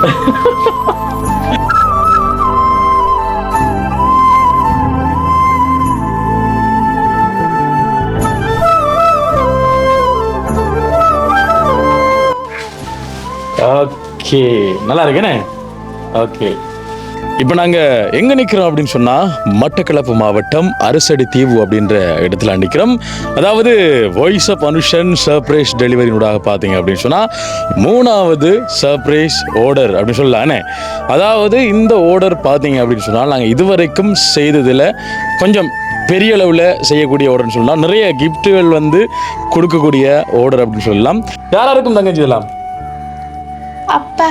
Okay, நல்லா இருக்கேனே. Okay, இப்போ நாங்கள் எங்கே நிற்கிறோம் அப்படின்னு சொன்னால் மட்டக்களப்பு மாவட்டம் அரசடி தீவு அப்படின்ற இடத்துல நிற்கிறோம். அதாவது வாய்ஸ் ஆஃப் அனுஷன் சர்ப்ரைஸ் டெலிவரினூடாக பார்த்தீங்க அப்படின்னு சொன்னால் 3வது சர்ப்ரைஸ் ஆர்டர் அப்படின்னு சொல்லலானே. அதாவது இந்த ஆர்டர் பார்த்தீங்க அப்படின்னு சொன்னால் நாங்கள் இதுவரைக்கும் செய்ததில் கொஞ்சம் பெரிய அளவில் செய்யக்கூடிய ஆர்டர்னு சொல்லலாம். நிறைய கிஃப்ட்டுகள் வந்து கொடுக்கக்கூடிய ஆர்டர் அப்படின்னு சொல்லலாம். யாராருக்கும் தங்கச்சி இதெல்லாம்? அப்பா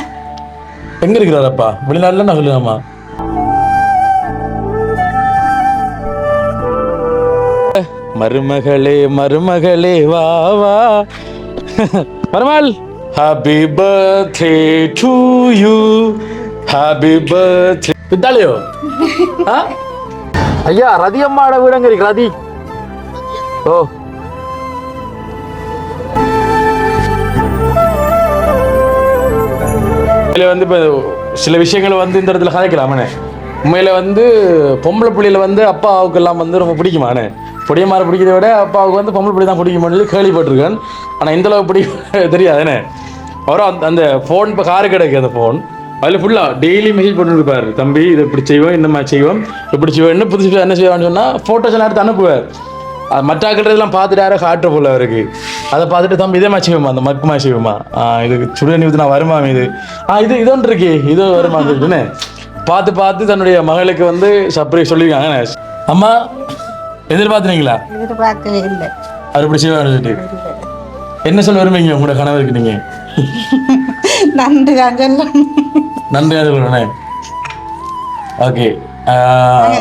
எங்க இருக்கிறார்? அப்பா வெளிநாட்டுல நான் சொல்லுவாமா. மருமகளே மருமகளே வா வா பரமால். Happy birthday to you, happy birthday. வித்தாலையோ ஐயா ரதி அம்மாட வீடங்க இருக்கு. ரதி ஓ வந்து இப்போ சில விஷயங்களை வந்து இந்த இடத்துல கதைக்கலாமே. உண்மையில வந்து பொம்பளை பிள்ளையில வந்து அப்பாவுக்கெல்லாம் வந்து ரொம்ப பிடிக்குமானே. பொடியமாரை பிடிக்கிறத விட அப்பாவுக்கு வந்து பொம்பளை பிள்ளை தான் பிடிக்குமான்னு கேள்விப்பட்டிருக்கேன். ஆனால் இந்த அளவுக்கு பிடிக்கும் தெரியாதுண்ணே. அவரும் அந்த ஃபோன் இப்போ காரு கிடைக்கு அந்த ஃபோன் அதில் ஃபுல்லாக டெய்லி மெசேஜ் போட்டுருப்பார். தம்பி இதை இப்படி செய்வோம், இந்த மாதிரி செய்வோம், இப்படி செய்வோம், என்ன புதுசு என்ன செய்வான்னு சொன்னால் ஃபோட்டோஸ் எல்லாம் எடுத்து அனுப்புவார். அது மற்றாக்கிறதெல்லாம் பார்த்துட்டு யாரும் காட்டுற போல அவருக்கு. அதை பார்த்துட்டு தம்பி இதே மாதிரி செய்வோமா, அந்த மக்குமா செய்வோமா, இது சுடுதண்ணி ஊற்றி நான் வருமா, இது இது ஒன்று இருக்கே இது வருமா சொல்லிட்டுன்னு பார்த்து பார்த்து தன்னுடைய மகளுக்கு வந்து சர்ப்ரைஸ் சொல்லியிருக்காங்க. அம்மா எதிர்பார்த்துனீங்களா? எதிர்பார்க்கவே இல்லை. அது இப்படி செய்வாங்க சொல்லிட்டு என்ன சொல்ல விரும்புங்க உங்களோட கணவருக்கு? நீங்க நன்றி நன்றி சொல்லுறேன். ஓகே,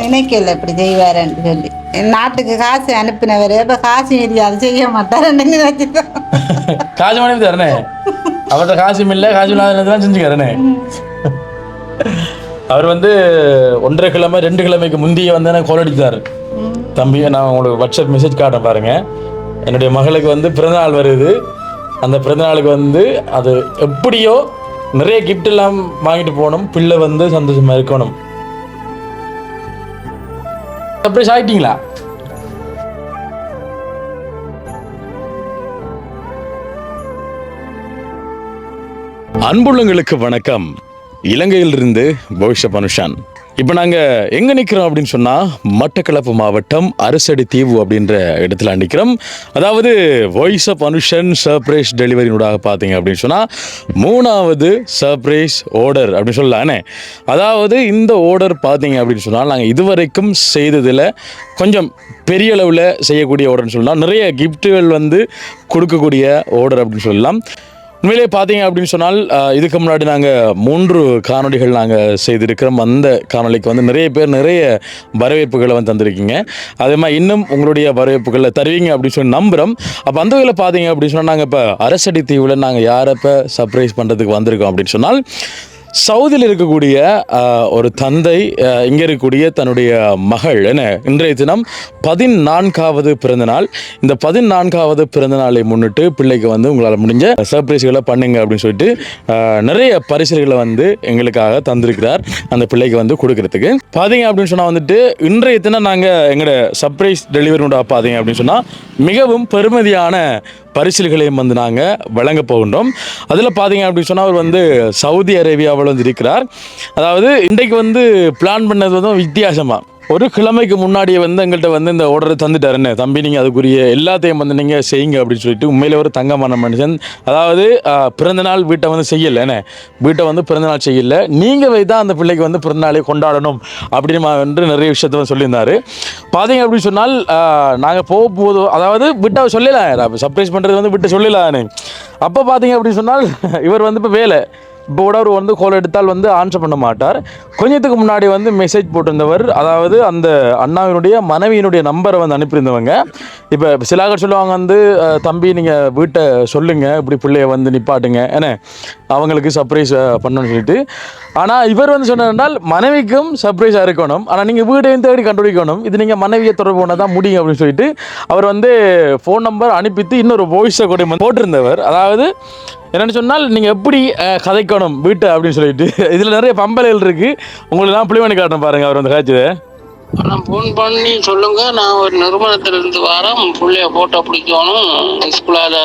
நினைக்கல இப்படி செய்வாருன்னு சொல்லி. நாட்டுக்கு காசு அனுப்பினவர் இப்ப காசு அதை செய்ய மாட்டாரு. காசு மனைவி தரனே, அவர்கிட்ட காசும் இல்லை, காசு இல்லாதான் செஞ்சுக்காரனே. அவர் வந்து 1.5 கிழமை 2 கிழமைக்கு முந்தைய வந்து எனக்கு கால் அடித்தார். தம்பி நான் உங்களுக்கு வாட்ஸ்அப் மெசேஜ் காட்டுறேன் பாருங்க, என்னுடைய மகளுக்கு வந்து பிறந்தநாள் வருது, அந்த பிறந்தநாளுக்கு வந்து அது எப்படியோ நிறைய கிஃப்ட் எல்லாம் வாங்கிட்டு போகணும், பிள்ளை வந்து சந்தோஷமா இருக்கணும். சர்ப்ரைஸ் ஆயிட்டீங்களா? அன்புள்ளங்களுக்கு வணக்கம். இலங்கையிலிருந்து வாய்ஸ் ஆஃப் அனுஷன். இப்போ நாங்கள் எங்கே நிற்கிறோம் அப்படின்னு சொன்னால் மட்டக்களப்பு மாவட்டம் அரசடி தீவு அப்படின்ற இடத்துல நிற்கிறோம். அதாவது வாய்ஸ் ஆஃப் அனுஷன் சர்ப்ரைஸ் டெலிவரினூடாக பார்த்தீங்க அப்படின்னு சொன்னால் 3வது சர்ப்ரைஸ் ஆர்டர் அப்படின்னு சொல்லலானே. அதாவது இந்த ஆர்டர் பார்த்தீங்க அப்படின்னு சொன்னால் நாங்கள் இதுவரைக்கும் செய்ததில் கொஞ்சம் பெரிய அளவில் செய்யக்கூடிய ஆர்டர்னு சொல்லலாம். நிறைய கிஃப்ட்டுகள் வந்து கொடுக்கக்கூடிய ஆர்டர் அப்படின்னு சொல்லலாம். உண்மையிலே பார்த்தீங்க அப்படின்னு சொன்னால் இதுக்கு முன்னாடி நாங்கள் 3 காணொலிகள் நாங்கள் செய்திருக்கிறோம். அந்த காணொலிக்கு வந்து நிறைய பேர் நிறைய வரவேற்புகளை வந்து தந்திருக்கீங்க. அதே மாதிரி இன்னும் உங்களுடைய வரவேற்புகளை தருவீங்க அப்படின்னு சொல்லி நம்புகிறோம். அப்போ அந்த வகையில் பார்த்தீங்க அப்படின்னு சொன்னால் நாங்கள் இப்போ அரசடி தீவில் நாங்கள் யாரை இப்போ சர்ப்ரைஸ் பண்ணுறதுக்கு வந்திருக்கோம் அப்படின்னு சொன்னால் சவுதியில் இருக்கக்கூடிய ஒரு தந்தை இங்கே இருக்கக்கூடிய தன்னுடைய மகள் என்ன இன்றைய தினம் 14வது பிறந்தநாள். இந்த 14வது பிறந்தநாளை முன்னிட்டு பிள்ளைக்கு வந்து உங்களால் முடிஞ்ச சர்ப்ரைஸ்களை பண்ணுங்க அப்படின்னு சொல்லிட்டு நிறைய பரிசுகளை வந்து எங்களுக்காக தந்திருக்கிறார் அந்த பிள்ளைக்கு வந்து கொடுக்கறதுக்கு. பார்த்தீங்க அப்படின்னு சொன்னால் வந்துட்டு இன்றைய தினம் நாங்கள் எங்களோட சர்ப்ரைஸ் டெலிவரினோட பார்த்தீங்க அப்படின்னு சொன்னால் மிகவும் பெருமதியான பரிசுகளையும் வந்து நாங்கள் வழங்க போகின்றோம். அதில் பார்த்தீங்க அப்படின்னு சொன்னால் அவர் வந்து சவுதி அரேபியாவில் வந்து இருக்கிறார். அதாவது இன்றைக்கு வந்து பிளான் பண்ணது வந்து வித்தியாசமாக ஒரு கிழமைக்கு முன்னாடியே வந்து எங்கள்கிட்ட வந்து இந்த ஆர்டரை தந்துட்டாருன்னு, தம்பி நீங்கள் அதுக்குரிய எல்லாத்தையும் வந்து நீங்கள் செய்யுங்க அப்படின்னு சொல்லிட்டு. உண்மையிலே ஒரு தங்கமான மனுஷன். அதாவது பிறந்தநாள் வீட்டை வந்து செய்யலை, என்ன வீட்டை வந்து பிறந்தநாள் செய்யலை, நீங்கள் வைத்து அந்த பிள்ளைக்கு வந்து பிறந்தநாளை கொண்டாடணும் அப்படின்னு என்று நிறைய விஷயத்த வந்து சொல்லியிருந்தார். பார்த்தீங்க அப்படின்னு சொன்னால் நாங்கள் போகும்போது அதாவது வீட்டை சொல்லலாம், சர்ப்ரைஸ் பண்ணுறது வந்து வீட்டை சொல்லலான்னு. அப்போ பார்த்தீங்க அப்படின்னு சொன்னால் இவர் வந்து இப்போ வேலை இப்போ கூட அவர் வந்து கால் எடுத்தால் வந்து ஆன்சர் பண்ண மாட்டார். கொஞ்சத்துக்கு முன்னாடி வந்து மெசேஜ் போட்டிருந்தவர், அதாவது அந்த அண்ணாவினுடைய மனைவியினுடைய நம்பரை வந்து அனுப்பியிருந்தவங்க. இப்போ சிலாகர் சொல்லுவாங்க வந்து தம்பி நீங்கள் வீட்டை சொல்லுங்கள், இப்படி பிள்ளைய வந்து நிப்பாட்டுங்க ஏன்னா அவங்களுக்கு சர்ப்ரைஸ் பண்ணணும்னு சொல்லிட்டு. ஆனால் இவர் வந்து சொன்னால் மனைவிக்கும் சர்ப்ரைஸாக இருக்கணும், ஆனால் நீங்கள் வீட்டையும் தேடி கண்டுபிடிக்கணும், இது நீங்கள் மனைவியை தொடர்பு பண்ண தான் முடியும் அப்படின்னு சொல்லிட்டு அவர் வந்து ஃபோன் நம்பர் அனுப்பித்து இன்னொரு வாய்ஸை கூட போட்டிருந்தவர். அதாவது என்னென்னு சொன்னால் நீங்கள் எப்படி கதைக்கணும் வீட்டை அப்படின்னு சொல்லிட்டு இதில் நிறைய பம்பலைகள் இருக்குது. உங்களுக்கு நான் புள்ளி பண்ணி காட்டுறேன் பாருங்கள் அவர் வந்து காய்ச்சது. நான் ஃபோன் பண்ணி சொல்லுங்க, நான் ஒரு நிறுவனத்திலிருந்து வரேன், பிள்ளைய போட்டோ பிடிக்கணும், ஸ்கூலால்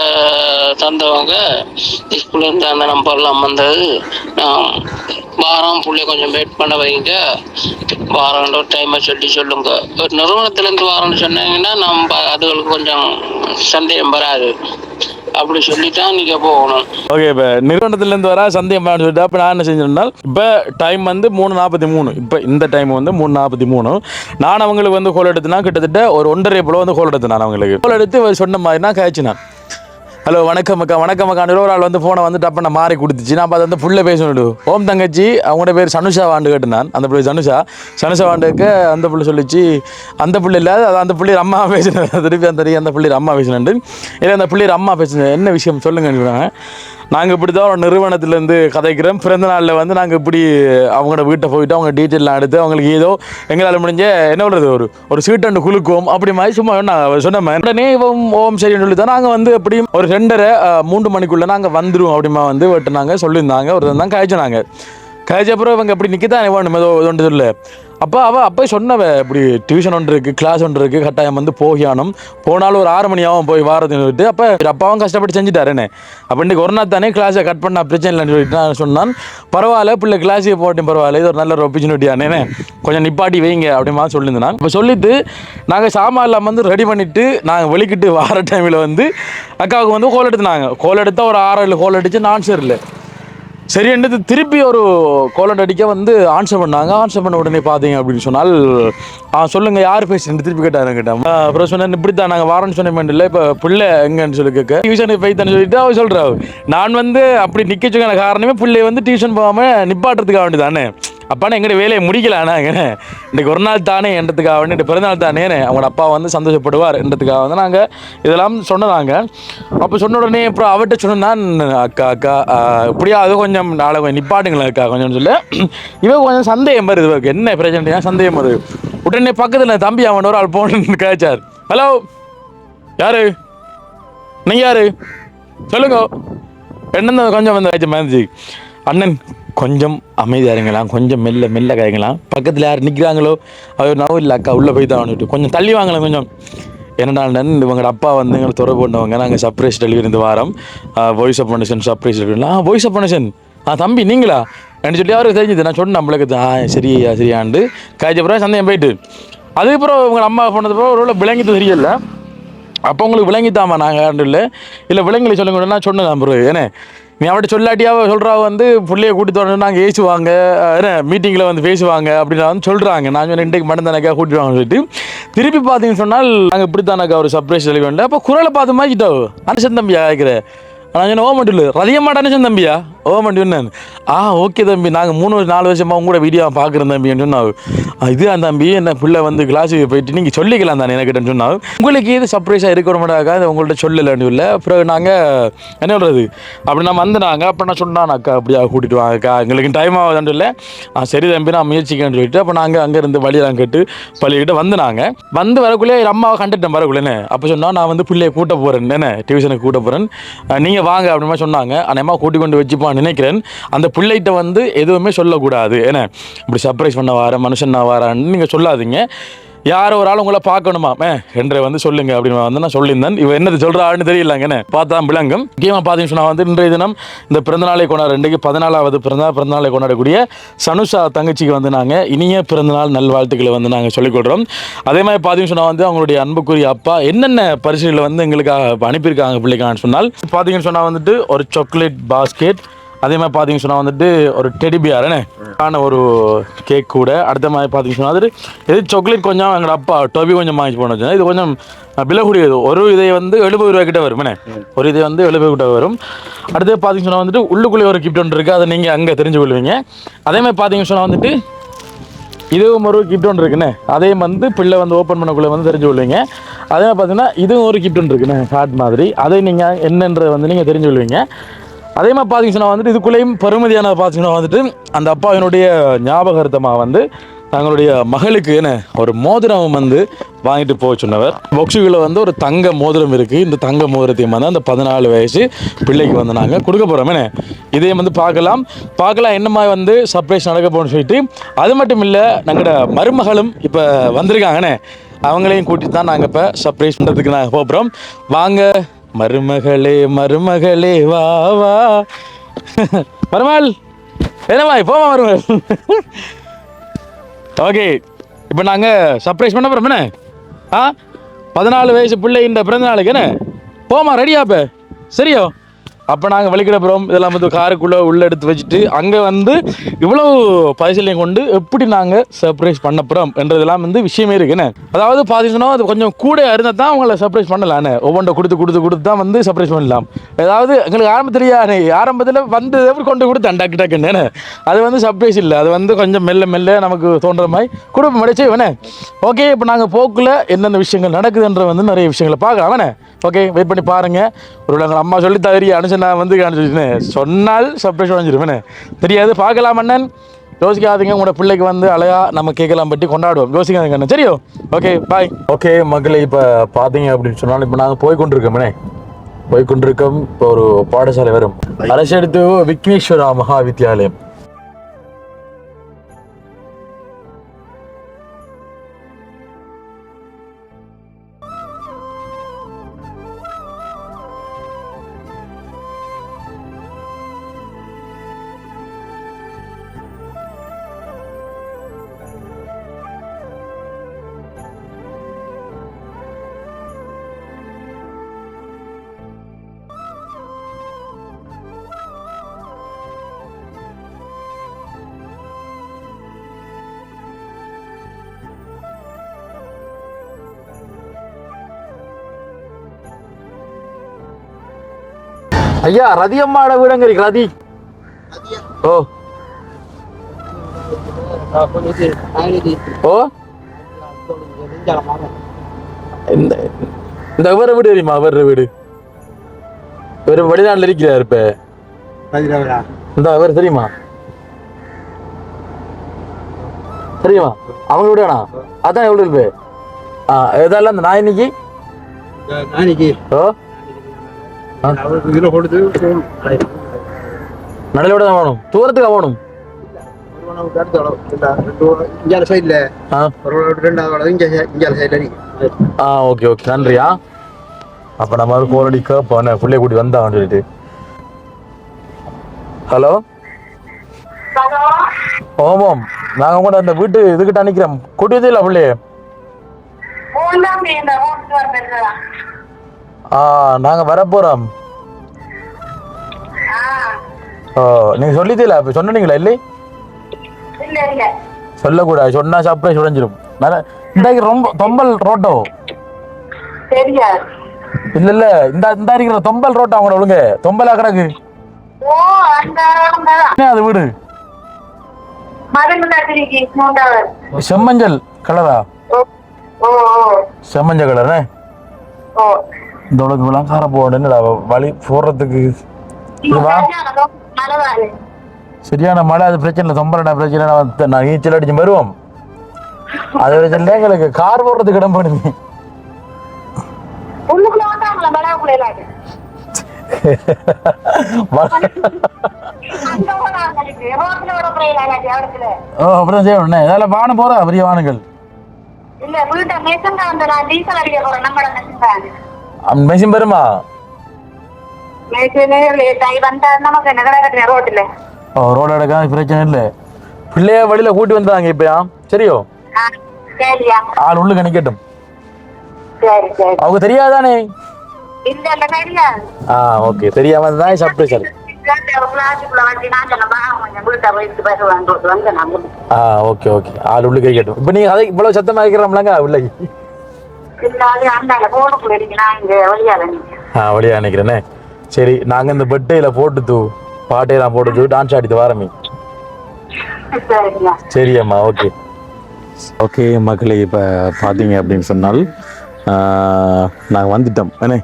தந்தவங்க ஸ்கூல்லேருந்து அந்த நம்பர்லாம் வந்தது, நான் வாரம் பிள்ளைய கொஞ்சம் வெயிட் பண்ண வைங்க, வாரம்ன்ற ஒரு டைமை சொல்லுங்க. ஒரு நிறுவனத்திலேருந்து வாரம்னு சொன்னீங்கன்னா நம்ம அதுகளுக்கு கொஞ்சம் சந்தேகம் வராது. அப்படி சொல்லித்தான் நீங்கள் போகணும். ஓகே, இப்போ நிறுவனத்துலேருந்து வர சந்தேகம் சொல்லிட்டு அப்போ நான் என்ன செஞ்சேன்னால் இப்போ டைம் வந்து 3:43. இப்போ இந்த டைம் வந்து 3:43. நான் அவங்களுக்கு வந்து கோல் எடுத்துனா கிட்டத்தட்ட ஒரு 1:30 போல வந்து கோல் எடுத்து நான் அவங்களுக்கு கோல் எடுத்து சொன்ன மாதிரி நான் காய்ச்சினேன். ஹலோ வணக்கம் அக்கா, வணக்கம் அக்கா. ஒரு ஆள் வந்து ஃபோனை வந்து டப்ப நான் மாறி கொடுத்துச்சு. நான் பார்த்து வந்து ஃபுல்லாக பேசணும். ஓம் தங்கச்சி அவங்களோட பேர் சனுஷா வாண்டு கேட்டு நான் அந்த பிள்ளை சனுஷா வாண்டுக்கு அந்த பிள்ளை சொல்லிச்சு. அந்த பிள்ளை இல்லை, அந்த பிள்ளையர் அம்மா பேசினேன். திருப்பி அந்த பிள்ளையர் அம்மா பேசினேன். இல்லை அந்த பிள்ளையர் அம்மா பேசினேன். என்ன விஷயம் சொல்லுங்கன்னு. நாங்கள் இப்படி தான் ஒரு நிறுவனத்துலேருந்து கதைக்கிறோம். பிறந்த நாளில் வந்து நாங்கள் இப்படி அவங்களோட வீட்டை போயிட்டு அவங்க டீட்டெயிலாம் எடுத்து அவங்களுக்கு ஏதோ எங்களால் முடிஞ்ச என்ன சொல்கிறது ஒரு சீட்டண்டு குலுக்குவோம் அப்படி மாதிரி சும்மா நான் சொன்னேன். உடனே ஓம் சரின்னு சொல்லி தான் நாங்கள் வந்து எப்படியும் ஒரு 2:30-3 மணிக்குள்ளே நாங்கள் வந்துடுவோம் அப்படிமா வந்து வெட்டினாங்க சொல்லியிருந்தாங்க. ஒரு தான் காய்ச்சினாங்க. காய்ச்ச அப்புறம் இவங்க அப்படி நிற்கத்தான் வேணும் ஏதோ ஒன்று சொல்லு. அப்போ அப்போ சொன்னவ இப்படி டியூஷன் ஒன்று இருக்குது, கிளாஸ் ஒன்று இருக்குது, கட்டாயம் வந்து போகியானும் போனாலும் ஒரு 6 மணியாகவும் போய் வாரதுன்னு சொல்லிட்டு அப்போ அப்பாவும் கஷ்டப்பட்டு செஞ்சுட்டாருன்னு. அப்போ இன்றைக்கி ஒரு நாள் தானே கிளாஸை கட் பண்ண பிரச்சனை இல்லைன்னு சொல்லிட்டு நான் சொன்னான். பரவாயில்ல பிள்ளை கிளாஸுக்கு போட்டும் பரவாயில்ல, இது ஒரு நல்ல ஒரு ஆப்பர்ச்சுனிட்டியானே கொஞ்சம் நிப்பாட்டி வைங்க அப்படிமா சொல்லியிருந்தேன். இப்போ சொல்லிவிட்டு நாங்கள் சாமான் எல்லாம் வந்து ரெடி பண்ணிவிட்டு நாங்கள் வெளிக்கிட்டு வார டைமில் வந்து அக்காவுக்கு வந்து கோல் எடுத்துனாங்க. கோல் எடுத்தால் ஒரு 6-7 கோல் அடித்து நான் இல்லை சரி என்னது திருப்பி ஒரு கோலண்ட் அடிக்க வந்து ஆன்சர் பண்ணாங்க. ஆன்சர் பண்ண உடனே பார்த்தீங்க அப்படின்னு சொன்னால் சொல்லுங்கள் யார் பேசுகிறேன் திருப்பி கேட்டேன். அப்புறம் சொன்னேன் இப்படித்தான் நாங்கள் வாரன்னு சொன்னேன் இல்லை இப்போ பிள்ளை எங்கன்னு சொல்லி கேட்க டியூஷனுக்கு போய்த்தான்னு சொல்லிட்டு அவர் சொல்கிறார். நான் வந்து அப்படி நிற்க சொன்ன காரணமே பிள்ளை வந்து டியூஷன் போகாமல் நிப்பாட்டுறதுக்காக வேண்டி தானே. அப்பானா எங்கள்கிட்ட வேலையை முடிக்கலாண்ணா இன்றைக்கி ஒரு நாள் தானே என்றதுக்காக வேண்டி பிறந்தநாள் தானே அவங்களோட அப்பா வந்து சந்தோஷப்படுவார் என்றதுக்காக வந்து நாங்கள் இதெல்லாம் சொன்னதாங்க. அப்போ சொன்ன உடனே அப்புறம் அவர்கிட்ட சொன்னேன் அக்கா இப்படியா அது கொஞ்சம் நாளை கொஞ்சம் நிப்பாட்டுங்களேன் அக்கா கொஞ்சம் சொல்ல இவன் கொஞ்சம் சந்தேகம் வருது இவருக்கு என்ன பிரச்சனையா சந்தேகம் வருது. உடனே பக்கத்தில் தம்பி அவன் ஒரு ஆள் போன்னு கேச்சார். ஹலோ யாரு நீங்கள் யாரு சொல்லுங்க என்ன கொஞ்சம் வந்து ஆச்சு மேனேஜி அண்ணன் கொஞ்சம் அமைதியாக இருங்களாம், கொஞ்சம் மெல்ல கதைங்களாம், பக்கத்தில் யார் நிற்கிறாங்களோ அவர் நவ இல்லை அக்கா உள்ளே போய் தான் வந்துட்டு கொஞ்சம் தள்ளி வாங்கலாம் கொஞ்சம். என்னடாண்டன் இவங்களோட அப்பா வந்து எங்களை தொடர்பு கொண்டவங்க, நாங்கள் சர்ப்ரைஸ் டெலிவரி இந்த வாரம் voice of foundation surprise delivery. Voice of foundation தம்பி நீங்களா என்று சொல்லி அவருக்கு தெரிஞ்சுது. நான் சொன்னேன் நம்மளுக்கு சரியாண்டு காய்ச்சப்புறம் சந்தேகம் போயிட்டு அதுக்கப்புறம் உங்கள் அம்மா போனதுக்கப்புறம் ஒரு விளங்கிட்டு தெரியல. அப்போ உங்களுக்கு விளங்கித்தாமா நாங்கள் இல்லை விளங்கலை சொல்லுங்க நான் சொன்னேன் ப்ரோ. ஏன்னா நீ அவட்ட சொல்லாட்டியாவ சொல்கிறா வந்து பிள்ளைய கூட்டிட்டு வரணும் நாங்கள் ஏசுவாங்க என்ன மீட்டிங்கில் வந்து பேசுவாங்க அப்படின்னு வந்து சொல்கிறாங்க. நான் சொன்ன இன்றைக்கு மட்டும் தானக்கா கூட்டிட்டு வாங்கன்னு சொல்லிட்டு திருப்பி பார்த்தீங்கன்னு சொன்னால் நாங்கள் இப்படி தானக்கா ஒரு சர்ப்ரைஸ் சொல்லி வேண்டாம். அப்போ குரலை பார்த்து மாச்சிட்டோ அனுசன் தம்பியா கேட்குறேன். நான் சொன்னேன் ஓமண்டு இல்லை ரதியம்மாட்ட அனுசன் தம்பியா ஓமண்டு சொன்னேன். ஓகே தம்பி நாங்கள் 3-4 வருஷமாக உங்களோட வீடியோ பார்க்குறேன் தம்பின்னு சொன்னாங்க. இதுதான் தம்பி என்ன பிள்ளை வந்து கிளாஸுக்கு போயிட்டு நீங்கள் சொல்லிக்கலாம் தானே எனக்கிட்டன்னு சொன்னாங்க. உங்களுக்கு இது சர்ப்ரைஸாக இருக்கணுமாடாக்கா அது உங்கள்கிட்ட சொல்லலைன்னு இல்லை. அப்புறம் நாங்கள் என்ன சொல்கிறது அப்படி நான் வந்தனாங்க. அப்போ நான் சொன்னான் அக்கா அப்படியா கூட்டிகிட்டு வாங்கக்கா எங்களுக்கு டைம் ஆகுதுன்னு இல்லை. சரி தம்பி நான் முயற்சிக்கன்னு சொல்லிட்டு அப்போ நாங்கள் அங்கேருந்து வழியெல்லாம் கேட்டு பள்ளிக்கிட்ட வந்து வரக்குள்ளே அம்மாவை கண்டுட்டேன் வரக்குள்ளேன்னு. அப்போ சொன்னால் நான் வந்து பிள்ளையை கூட்ட போகிறேன் என்ன டியூஷனுக்கு கூட்ட போகிறேன் நீங்கள் வாங்க அப்படிமா சொன்னாங்க. அம்மா கூட்டி கொண்டு வச்சுப்பான்னு நினைக்கிறேன். அந்த பிள்ளைகிட்ட வந்து எதுவுமே சொல்லக்கூடாது ஏன்னா இப்படி சர்ப்ரைஸ் பண்ண வர மனுஷன் நான் வரான்னு நீங்கள் சொல்லாதீங்க. யாரோ ஒரு ஆள் உங்களை பார்க்கணுமா என்ற வந்து சொல்லுங்க அப்படின்னு வந்து நான் சொல்லியிருந்தேன். இவன் என்னது சொல்கிறான்னு தெரியலங்கன்னு பார்த்தா விளங்கும். முக்கியமாக பார்த்தீங்கன்னு சொன்னால் வந்து இன்றைய தினம் இந்த பிறந்தநாளை கொண்டாட 14வது பிறந்தநாளை கொண்டாடக்கூடிய சனுஷா தங்கச்சிக்கு வந்து நாங்கள் இனிய பிறந்தநாள் நல்வாழ்த்துக்களை வந்து நாங்கள் சொல்லிக்கொள்கிறோம். அதே மாதிரி பார்த்தீங்கன்னு சொன்னால் வந்து அவங்களுடைய அன்புக்குரிய அப்பா என்னென்ன பரிசுகளை வந்து எங்களுக்காக அனுப்பியிருக்காங்க பிள்ளைக்கான்னு சொன்னால் பார்த்தீங்கன்னு சொன்னால் வந்துட்டு ஒரு சாக்லேட் பாஸ்கெட், அதே மாதிரி பார்த்தீங்கன்னு சொன்னால் வந்துட்டு ஒரு டெடி பியர் ஆன ஒரு கேக் கூட. அடுத்த மாதிரி பார்த்தீங்கன்னு சொன்னால் வந்துட்டு இது சாக்லேட் கொஞ்சம் எங்களோட அப்பா டோபி கொஞ்சம் வாங்கி போன வச்சுன்னா இது கொஞ்சம் விலைக்கூடியது. ஒரு இதை வந்து 70 ரூபா கிட்ட வரும் ஒரு இதை வந்து 70 கிட்ட வரும். அடுத்து பார்த்தீங்கன்னு சொன்னால் வந்துட்டு உள்ளுக்குள்ளே ஒரு கிஃப்ட் ஒன்று இருக்குது அதை நீங்கள் அங்கே தெரிஞ்சு கொள்வீங்க. அதே மாதிரி பார்த்தீங்கன்னு சொன்னால் வந்துட்டு இதுவும் ஒரு கிஃப்ட் ஒன்று இருக்குண்ணே அதையும் வந்து பிள்ளை வந்து ஓப்பன் பண்ணக்குள்ளே வந்து தெரிஞ்சு கொள்வீங்க. அதே மாதிரி பார்த்தீங்கன்னா இதுவும் ஒரு கிஃப்ட் ஒன்று இருக்குண்ணே கார்ட் மாதிரி அதை நீங்கள் என்னன்றதை வந்து நீங்கள் தெரிஞ்சு கொள்வீங்க. அதே மாதிரி பார்த்தீங்கன்னா வந்துட்டு இதுக்குள்ளேயும் பெருமதியானதை பார்த்தீங்கன்னா வந்துட்டு அந்த அப்பாவினுடைய ஞாபகார்த்தமாக வந்து தங்களுடைய மகளுக்கு என்ன ஒரு மோதிரம் வந்து வாங்கிட்டு போக சொன்னவர். பாக்ஸுக்குள்ள வந்து ஒரு தங்க மோதிரம் இருக்குது. இந்த தங்க மோதிரத்தையும் வந்து அந்த 14 வயசு பிள்ளைக்கு வந்து நாங்கள் கொடுக்க போகிறோம். என்ன இதையும் வந்து பார்க்கலாம் என்னமா வந்து சர்ப்ரைஸ் நடக்க போகணும்னு சொல்லிட்டு. அது மட்டும் இல்லை, நாங்களோட மருமகளும் இப்போ வந்திருக்காங்கண்ணே. அவங்களையும் கூட்டிட்டு தான் நாங்கள் இப்போ சர்ப்ரைஸ் பண்ணுறதுக்கு நாங்கள் போகிறோம். வாங்க மருமகளே மருமகளே வா வா. மருமகள் என்னம்மா போமா மருமகள். ஓகே, இப்போ நாங்கள் சர்ப்ரைஸ் பண்ண போகிறோம். என்ன 14 வயசு பிள்ளை இந்த பிறந்த நாளுக்கு என்ன போமா ரெடியா இப்போ சரியோ? அப்போ நாங்கள் வெளிக்கிட போகிறோம். இதெல்லாம் வந்து காருக்குள்ளே உள்ளே எடுத்து வச்சுட்டு அங்கே வந்து இவ்வளோ பரிசீலனை கொண்டு எப்படி நாங்கள் சர்ப்ரைஸ் பண்ண போகிறோம் என்றதெல்லாம் வந்து விஷயமே இருக்குன்னு. அதாவது பார்த்தீங்கன்னா அது கொஞ்சம் கூட இருந்தால் தான் அவங்கள சர்ப்ரைஸ் பண்ணலான்னு. ஒவ்வொன்றை கொடுத்து தான் வந்து சர்ப்ரைஸ் பண்ணலாம். ஏதாவது எங்களுக்கு ஆரம்பத்தில் வந்து எப்படி கொண்டு கொடுத்தேன் டக்குன்னு அது வந்து சர்ப்ரைஸ் இல்லை. அது வந்து கொஞ்சம் மெல்ல நமக்கு தோன்ற மாதிரி குடும்பம் அடைச்சி வேணே. ஓகே, இப்போ நாங்கள் போக்கில் என்னென்ன விஷயங்கள் நடக்குதுன்ற வந்து நிறைய விஷயங்களை பார்க்கலாம் வேணே. ஓகே, வெயிட் பண்ணி பாருங்கள். ஒரு எங்கள் அம்மா சொல்லி தவறி அனுப்பிச்சு நான் வந்து சொன்னால் சர்ப்ரைஸ் வாங்கிடுவேன். தெரியாது, பார்க்கலாம் அண்ணன். யோசிக்காதீங்க, உங்களோட பிள்ளைக்கு வந்து அழகா நம்ம கேட்கலாம் பற்றி கொண்டாடுவோம். யோசிக்காதீங்க அண்ணன். சரியோ? ஓகே, பாய். ஓகே மக்களை, இப்போ பார்த்தீங்க அப்படின்னு சொன்னாலும் இப்போ நாங்கள் போய்கொண்டிருக்கோம். இப்போ ஒரு பாடசாலை வரும். அரசெடுத்து விக்னேஸ்வரா மகா வித்யாலயம். ஐயா, ரதியம்மாட வீடங்க இருக்கு. ரதி ஓ ஓ இந்த வேற வீடு தெரியுமா? வேற வீடு வேற வெளிநாட்டில் இருக்கிறார். இப்ப இந்த அவர் தெரியுமா? அவங்க வீடானா? அதான் எவ்வளவு இருப்பே. இதெல்லாம் இந்த நாயனிக்கு ஓ நடையிலோட தான் வேணும். தூரத்துக்கு வேணும். ஓகே ஓகே, நன்றியா. அப்ப நம்ம போன் அடிக்க போன பிள்ளைய கூட்டி வந்தான்னு சொல்லிட்டு. ஹலோ, ஓமம், நாங்க கூட அந்த வீட்டு இதுக்கிட்ட நிக்கிறோம். கூட்டி வச்சிடல பிள்ளைய. நாங்க வர போறோம். நீங்க சொல்லித்தீங்களா? இப்ப சொன்னீங்களா? இல்லை சொல்லக்கூடாது, சொன்னா சர்ப்ரைஸ் உடைஞ்சிரும். இன்றைக்கு ரொம்ப தொம்பல் ரோட்டோ இல்ல இல்ல, இந்த இருக்கிற தொம்பல் ரோட்டோ அவங்களோட ஒழுங்க தொம்பலா கிடக்கு. அது வீடு செம்மஞ்சள் கலரா? செம்மஞ்சள் கலர். இந்த உலகம் கார போடா வழி போடுறதுக்கு சரியான மழை. அது பிரச்சனை இல்லை, தொம்பலடா பிரச்சனை. நான் நீச்சல் அடிச்சு வருவோம். அது பிரச்சனை எங்களுக்கு கார் போடுறதுக்கு இடம் பண்ணுங்க. அப்படிதான் செய்யணும். இதெல்லாம் வானம் போறா பெரிய வானங்கள். மெஷின் பெருமா ரோடு எடுக்க பிரச்சனை இல்லை. பிள்ளைய வழியில கூட்டி வந்தாங்க இப்பயா. சரியோ? ஆள் உள்ள நிக்கட்டும். அவங்க தெரியாதானே? ஓகே, தெரியாம தான் சர்ப்ரைஸ். ஓகே ஓகே, ஆள் உள்ள கேட்கட்டும். இப்ப நீங்க அதை இவ்வளவு சத்தமா இருக்கிறோம்லங்க உள்ள வழியா நினைக்கிறேனே. சரி, நாங்க இந்த பெட்டையில போட்டு பாட்டையெல்லாம் போட்டு டான்ஸ் ஆடிட்டு வாரமே. சரியம்மா, ஓகே ஓகே. மக்களை இப்போ பார்த்தீங்க அப்படின்னு சொன்னால் நாங்கள் வந்துட்டோம். என்ன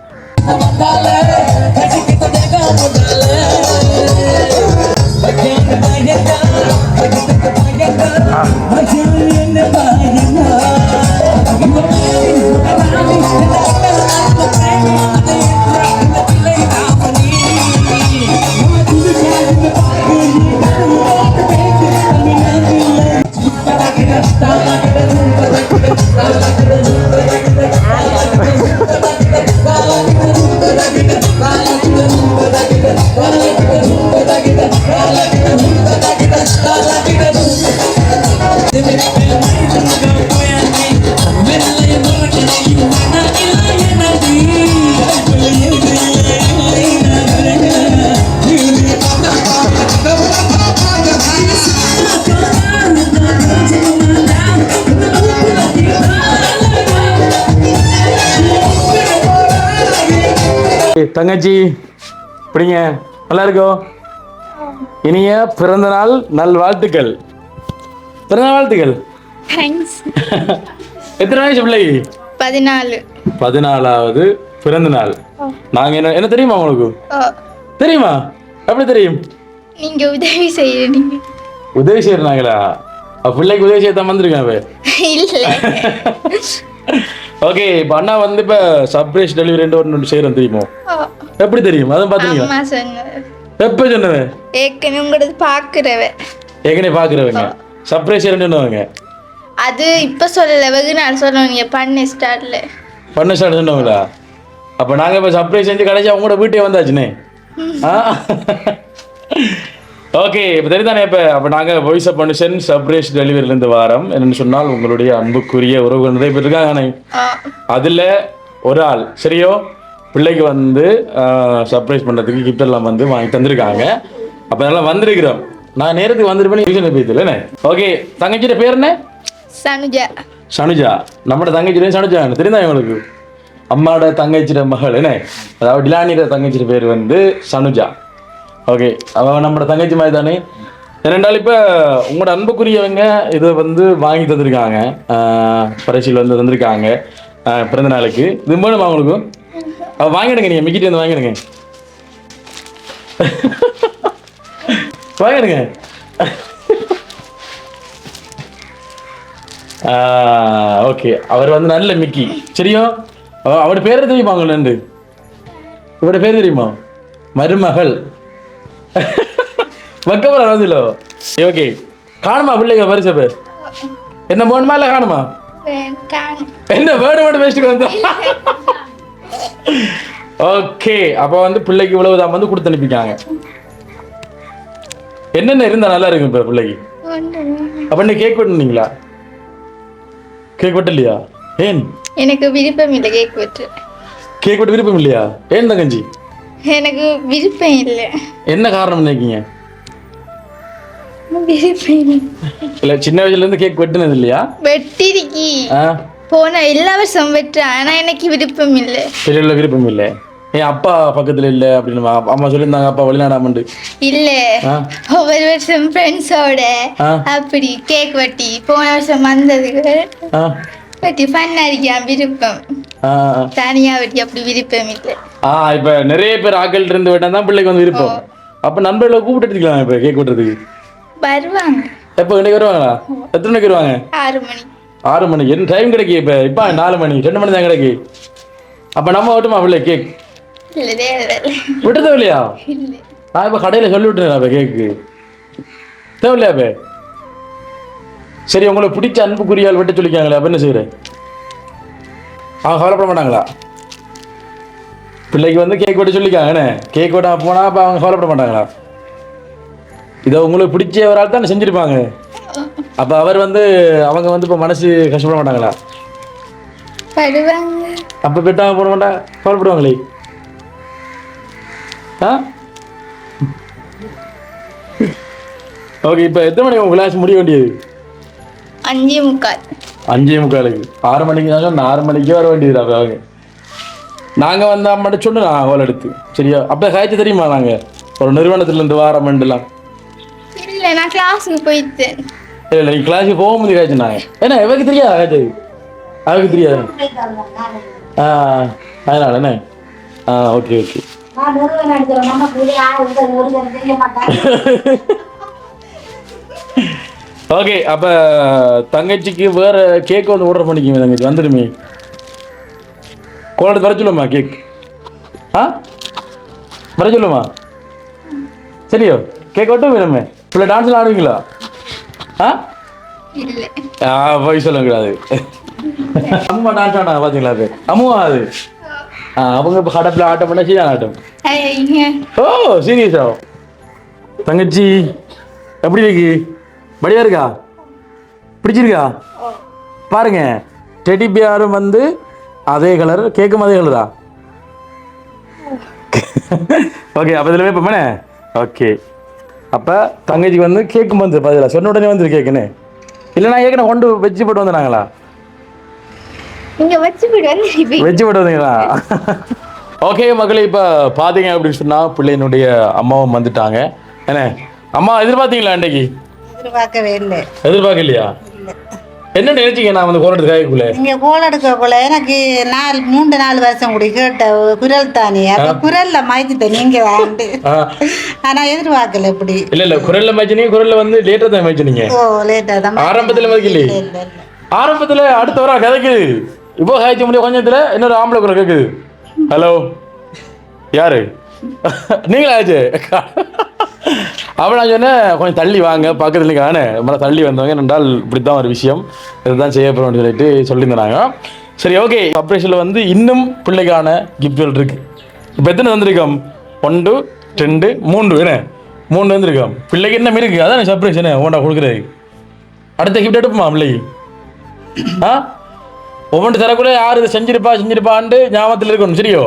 தங்கச்சி பிடிங்க, நல்லா இருக்கோ? இனிய பிறந்த நாள் நல்வாழ்த்துக்கள். பிறந்த வாழ்த்துக்கள். தேங்க்ஸ். எத்தனை வயசு பிள்ளைக்கு? 14. 14வது பிறந்த நாள். நாங்க என்ன தெரியுமா உங்களுக்கு? தெரியுமா? எப்படி தெரியும்? நீங்க உதவி செய்யறீங்க. உதவி செய்யறாங்களா? பிள்ளைக்கு உதவி செய்ய தான் வந்திருக்காங்க. இல்ல. ஓகே, இப்போ அண்ணா வந்து இப்போ சர்ப்ரைஸ் டெலிவரி ஒன்று செய்கிறேன் தெரியுமோ? எப்படி தெரியும்? அதான் பார்த்தீங்களா? அம்மா சொன்னது. எப்போ சொன்னவன்? ஏற்கனவே உங்களது பார்க்குறவ. ஏற்கனவே பார்க்குறவங்க சர்ப்ரைஸ் சொன்னவங்க. அது இப்போ சொல்லலை, வெகு நாள் சொல்லுவீங்க. பண்ண ஸ்டார்ட்ல சொன்னவங்களா? அப்போ நாங்கள் இப்போ சர்ப்ரைஸ் செஞ்சு கடைசி அவங்களோட வீட்டே வந்தாச்சுனே. ஓகே, இப்போ தெரியுதானே? அப்போ நாங்கள் வாய்ஸ் ஆஃப் ஃபவுண்டேஷன் சர்ப்ரைஸ் டெலிவரியிலேருந்து வாரம் என்னென்னு சொன்னால் உங்களுடைய அன்புக்குரிய உறவுகள் நிறைய பேர் இருக்காங்க. அதில் ஒரு ஆள் சரியோ பிள்ளைக்கு வந்து சர்ப்ரைஸ் பண்ணுறதுக்கு கிஃப்ட் எல்லாம் வந்து வாங்கி தந்திருக்காங்க. அப்போ அதெல்லாம் வந்திருக்கிறோம். நான் நேரத்துக்கு வந்துருப்பேன், டியூஷன் போயிடுதுல்ல. ஓகே, தங்கச்சியோட பேர் என்ன? சனுஜா. சனுஜா. நம்மளோட தங்கச்சியோட சனுஜா தெரியுதா உங்களுக்கு? அம்மாவோட தங்கச்சியோட மகள் என்ன, அதாவது டிலானியோட தங்கச்சியோட பேர் வந்து சனுஜா. ஓகே, அவன் நம்மளோட தங்கச்சி மாதிரி தானே. ஏனென்றால் இப்போ உங்களோட அன்புக்குரியவங்க இதை வந்து வாங்கி தந்திருக்காங்க, பரிசீல் வந்து தந்திருக்காங்க பிறந்த நாளுக்கு. இது மூலமா அவங்களுக்கு வாங்கிடுங்க, நீங்கள் மிக்கிட்டு வந்து வாங்கிடுங்க. வாங்கிடுங்க. ஓகே, அவர் வந்து நல்ல மிக்கி சரியா? அவரோட பேர் தெரியுமா உங்களுக்கு? இவரோட பேர் தெரியுமா? மருமகள். வக்கப்பட வரதில்ல. ஓகே, காணுமா பிள்ளைங்க பரிசு பேர் என்ன போகணுமா இல்லை காணுமா? என்ன வேர்டு மட்டும் பேசிட்டு வந்தோம். ஓகே, அப்போ வந்து பிள்ளைக்கு இவ்வளவு தான் வந்து கொடுத்து அனுப்பிக்காங்க. என்னென்ன இருந்தா நல்லா இருக்கும் இப்போ பிள்ளைக்கு? அப்போ நீ கேக் வெட்டினீங்களா? கேக் வெட்டலையா? ஏன்? எனக்கு விருப்பம் இல்லை கேக் வெட்டு. கேக் வெட்ட விருப்பம் இல்லையா? ஏன் தங்கச்சி? எனக்கு விருப்பம் இல்லை. என்ன காரணம் நினைக்கீங்க? விருப்பம் இல்லை, சின்ன வயசுல இருந்து கேக் வெட்டினது இல்லையா? வெட்டிருக்கி போன எல்லா வருஷம் வெட்டுறேன், ஆனா எனக்கு விருப்பம் இல்லை. பெரிய விருப்பம் இல்லை. என் அப்பா பக்கத்துல இல்லை அப்படின்னு அம்மா சொல்லியிருந்தாங்க. அப்பா வெளிநாடாமண்டு இல்ல, ஒவ்வொரு வருஷம் ஃப்ரெண்ட்ஸோட அப்படி கேக் வெட்டி போன வருஷம் வந்ததுக்கு வெட்டி ஃபன் அடிக்காம விருப்பம். தனியா வெட்டி அப்படி விருப்பம் இல்லை. இப்ப நிறைய பேர் ஆக்கள் இருந்து வெட்டா தான் பிள்ளைக்கு வந்து விருப்பம். அப்ப நண்பர்களை கூப்பிட்டு எடுத்துக்கலாம். இப்ப கேக் வெட்டுறதுக்கு வருவாங்க. எப்போ இன்னைக்கு வருவாங்களா? எத்தனை மணிக்கு வருவாங்க? 6 மணி. 6 மணிக்கு என்ன டைம் கிடைக்கு? இப்ப 4 மணி 2 மணி தான் கிடைக்கு. அப்ப நம்ம வெட்டுமா பிள்ளை கேக்? விட்டு தேவையில்லையா? நான் இப்ப கடையில சொல்லி விட்டுறேன் கேக்கு தேவையில்லையா? இப்ப சரி, உங்களுக்கு பிடிச்ச அன்புக்குரியால் வெட்ட சொல்லிக்காங்களே, அப்ப என்ன செய்யறேன்? அவங்க கவலைப்பட மாட்டாங்களா? பிள்ளைக்கு வந்து கேக் வெட்ட சொல்லிக்காங்க. கேக் வெட்ட போனா அப்ப அவங்க கவலைப்பட மாட்டாங்களா? இதை உங்களுக்கு பிடிச்ச ஒரு ஆள் தான் செஞ்சிருப்பாங்க. அப்ப அவர் வந்து அவங்க வந்து இப்ப மனசு கஷ்டப்பட மாட்டாங்களா? அப்ப பெட்டாங்க போட மாட்டா கவலைப்படுவாங்களே. ஓகே, இப்போ எத்தனை மணிக்கு உங்க கிளாஸ் முடிய வேண்டியது? 5:45. 5:45. 6 மணிக்கு தான் சொன்ன. 6 மணிக்கே வர வேண்டியது. அப்போ அவங்க நாங்கள் வந்து மட்டும் சொன்னோம் ஹோல் எடுத்து சரியா? அப்போ காய்ச்சி தெரியுமா? நாங்கள் ஒரு நிறுவனத்துலேருந்து வாரமெண்டுலாம் இல்லை, நான் கிளாஸுக்கு போயிட்டேன். இல்லை, நீ கிளாஸுக்கு போகும்போது காய்ச்சினாங்க. ஏன்னா எவருக்கு தெரியாது காய்ச்சது? அவருக்கு தெரியாது. அதனால என்ன? Okay okay. ஓகே, அப்ப தங்கச்சிக்கு வேற கேக் வந்து ஆர்டர் பண்ணிக்கோங்க. தங்கச்சி வந்துடுமே, கோலத்து வர சொல்லுமா கேக்? வர சொல்லுமா? சரியோ? கேக் மட்டும் வேணுமே. இப்போ டான்ஸ்லாம் ஆடுவீங்களா? போய் சொல்லக்கூடாது. அம்மா டான்ஸ் ஆனா பார்த்தீங்களா? அது அம்மா அது அவங்க இப்போ கடப்பில் ஆட்டம் பண்ண சீதான் ஆட்டம். ஓ பிடிச்சிருக்கா? பாருங்க, டெடி பியாரும் வந்து அதே கலர், கேக்கும் அதே கலரா? ஓகே, அப்போ இதில் வைப்போமே. ஓகே, அப்போ தங்கச்சிக்கு வந்து கேக்கும் வந்து பதிலாக சொன்ன உடனே வந்து கேக்குன்னு இல்லைனா ஏற்கனவே கொண்டு வச்சு போட்டு வந்தாங்களா? வச்சு போட்டு வந்தீங்களா? ஓகே மக்களே, இப்போ பார்த்தீங்க அப்படின்னு சொன்னால் பிள்ளையினுடைய அம்மாவும் வந்துட்டாங்க. என்ன அம்மா எதிர்பார்த்தீங்களா? அன்றைக்கு எதிர்பார்க்கவே இல்லை. எதிர்பார்க்கலையா? என்ன நினைச்சீங்க நான் வந்து கோல் எடுத்து காய்க்குள்ள? நீங்க கோல் எடுக்கக்குள்ள எனக்கு 3-4 வருஷம் கூடி கேட்ட குரல் தானே, அப்ப குரல்ல மாய்ச்சிட்டேன் நீங்க வாண்டு. ஆனா எதிர்பார்க்கல இப்படி. இல்ல குரல்ல மாய்ச்சினீங்க. குரல்ல வந்து லேட்டா தான் மாய்ச்சினீங்க. ஓ லேட்டா தான். ஆரம்பத்துல மாய்க்கல. ஆரம்பத்துல அடுத்த வாரம் கதைக்குது. இப்போ காய்ச்சி முடிய கொஞ்சத்துல இன்னொரு ஆம்பளை குரல் கேக்குது. ஹலோ, யாரு நீங்களா? ஆச்சு அப்போ நான் சொன்னேன் கொஞ்சம் தள்ளி வாங்க, பக்கத்துல காணே தள்ளி வந்தவங்க ரெண்டால் இப்படித்தான் ஒரு விஷயம், இதுதான் செய்ய போகிறோம்னு சொல்லிட்டு சொல்லியிருந்தாங்க. சரி, ஓகே. சர்ப்ரைஸில் வந்து இன்னும் பிள்ளைக்கான கிஃப்ட்கள் இருக்கு. இப்போ எத்தனை வந்திருக்கோம்? 1 2 3 என்ன 3 வந்திருக்கோம். பிள்ளைக்கு என்ன இருக்கு? அதான் சர்ப்ரைஸ் என்ன ஓண்டா கொடுக்குறது. அடுத்த கிஃப்ட் எடுப்போமா பிள்ளைக்கு? ஒவ்வொன்று தரக்குள்ள யார் இதை செஞ்சிருப்பான்ட்டு ஞாபகத்தில் இருக்கணும். சரியோ?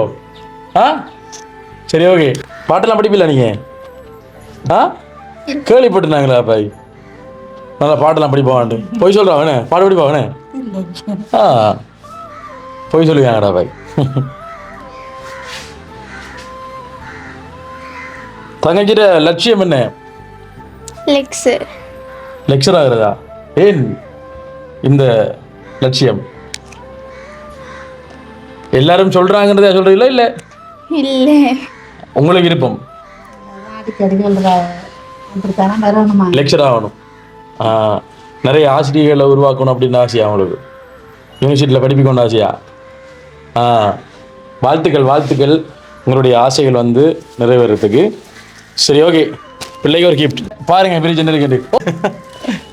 சரி, ஓகே. பாட்டெல்லாம் படிப்பில்ல நீங்கள்? கேள்விப்பட்டுனாங்களா பாய்? நல்லா பாட்டெல்லாம் படிப்பான்ட்டு போய் சொல்கிறாங்கண்ணே. பாட்டு படிப்பாங்கண்ணே. போய் சொல்லுவாங்கடா பாய். தங்கச்சிட்ட லட்சியம் என்ன? லெக்சர் ஆகிறதா? ஏன் இந்த லட்சியம்? எல்லாரும் சொல்றாங்கன்றத சொல்றீங்களா? இல்ல இல்ல உங்களுக்கு விருப்பம் லெக்சர் ஆகணும், நிறைய ஆசிரியர்களை உருவாக்கணும் அப்படின்னு ஆசையா உங்களுக்கு? யூனிவர்சிட்டியில் படிப்பிக்கணும் ஆசையா? வாழ்த்துக்கள் வாழ்த்துக்கள், உங்களுடைய ஆசைகள் வந்து நிறைவேறதுக்கு. சரி, ஓகே. பிள்ளைக்கு ஒரு கிஃப்ட் பாருங்க, பிரிச்சு இருக்கு.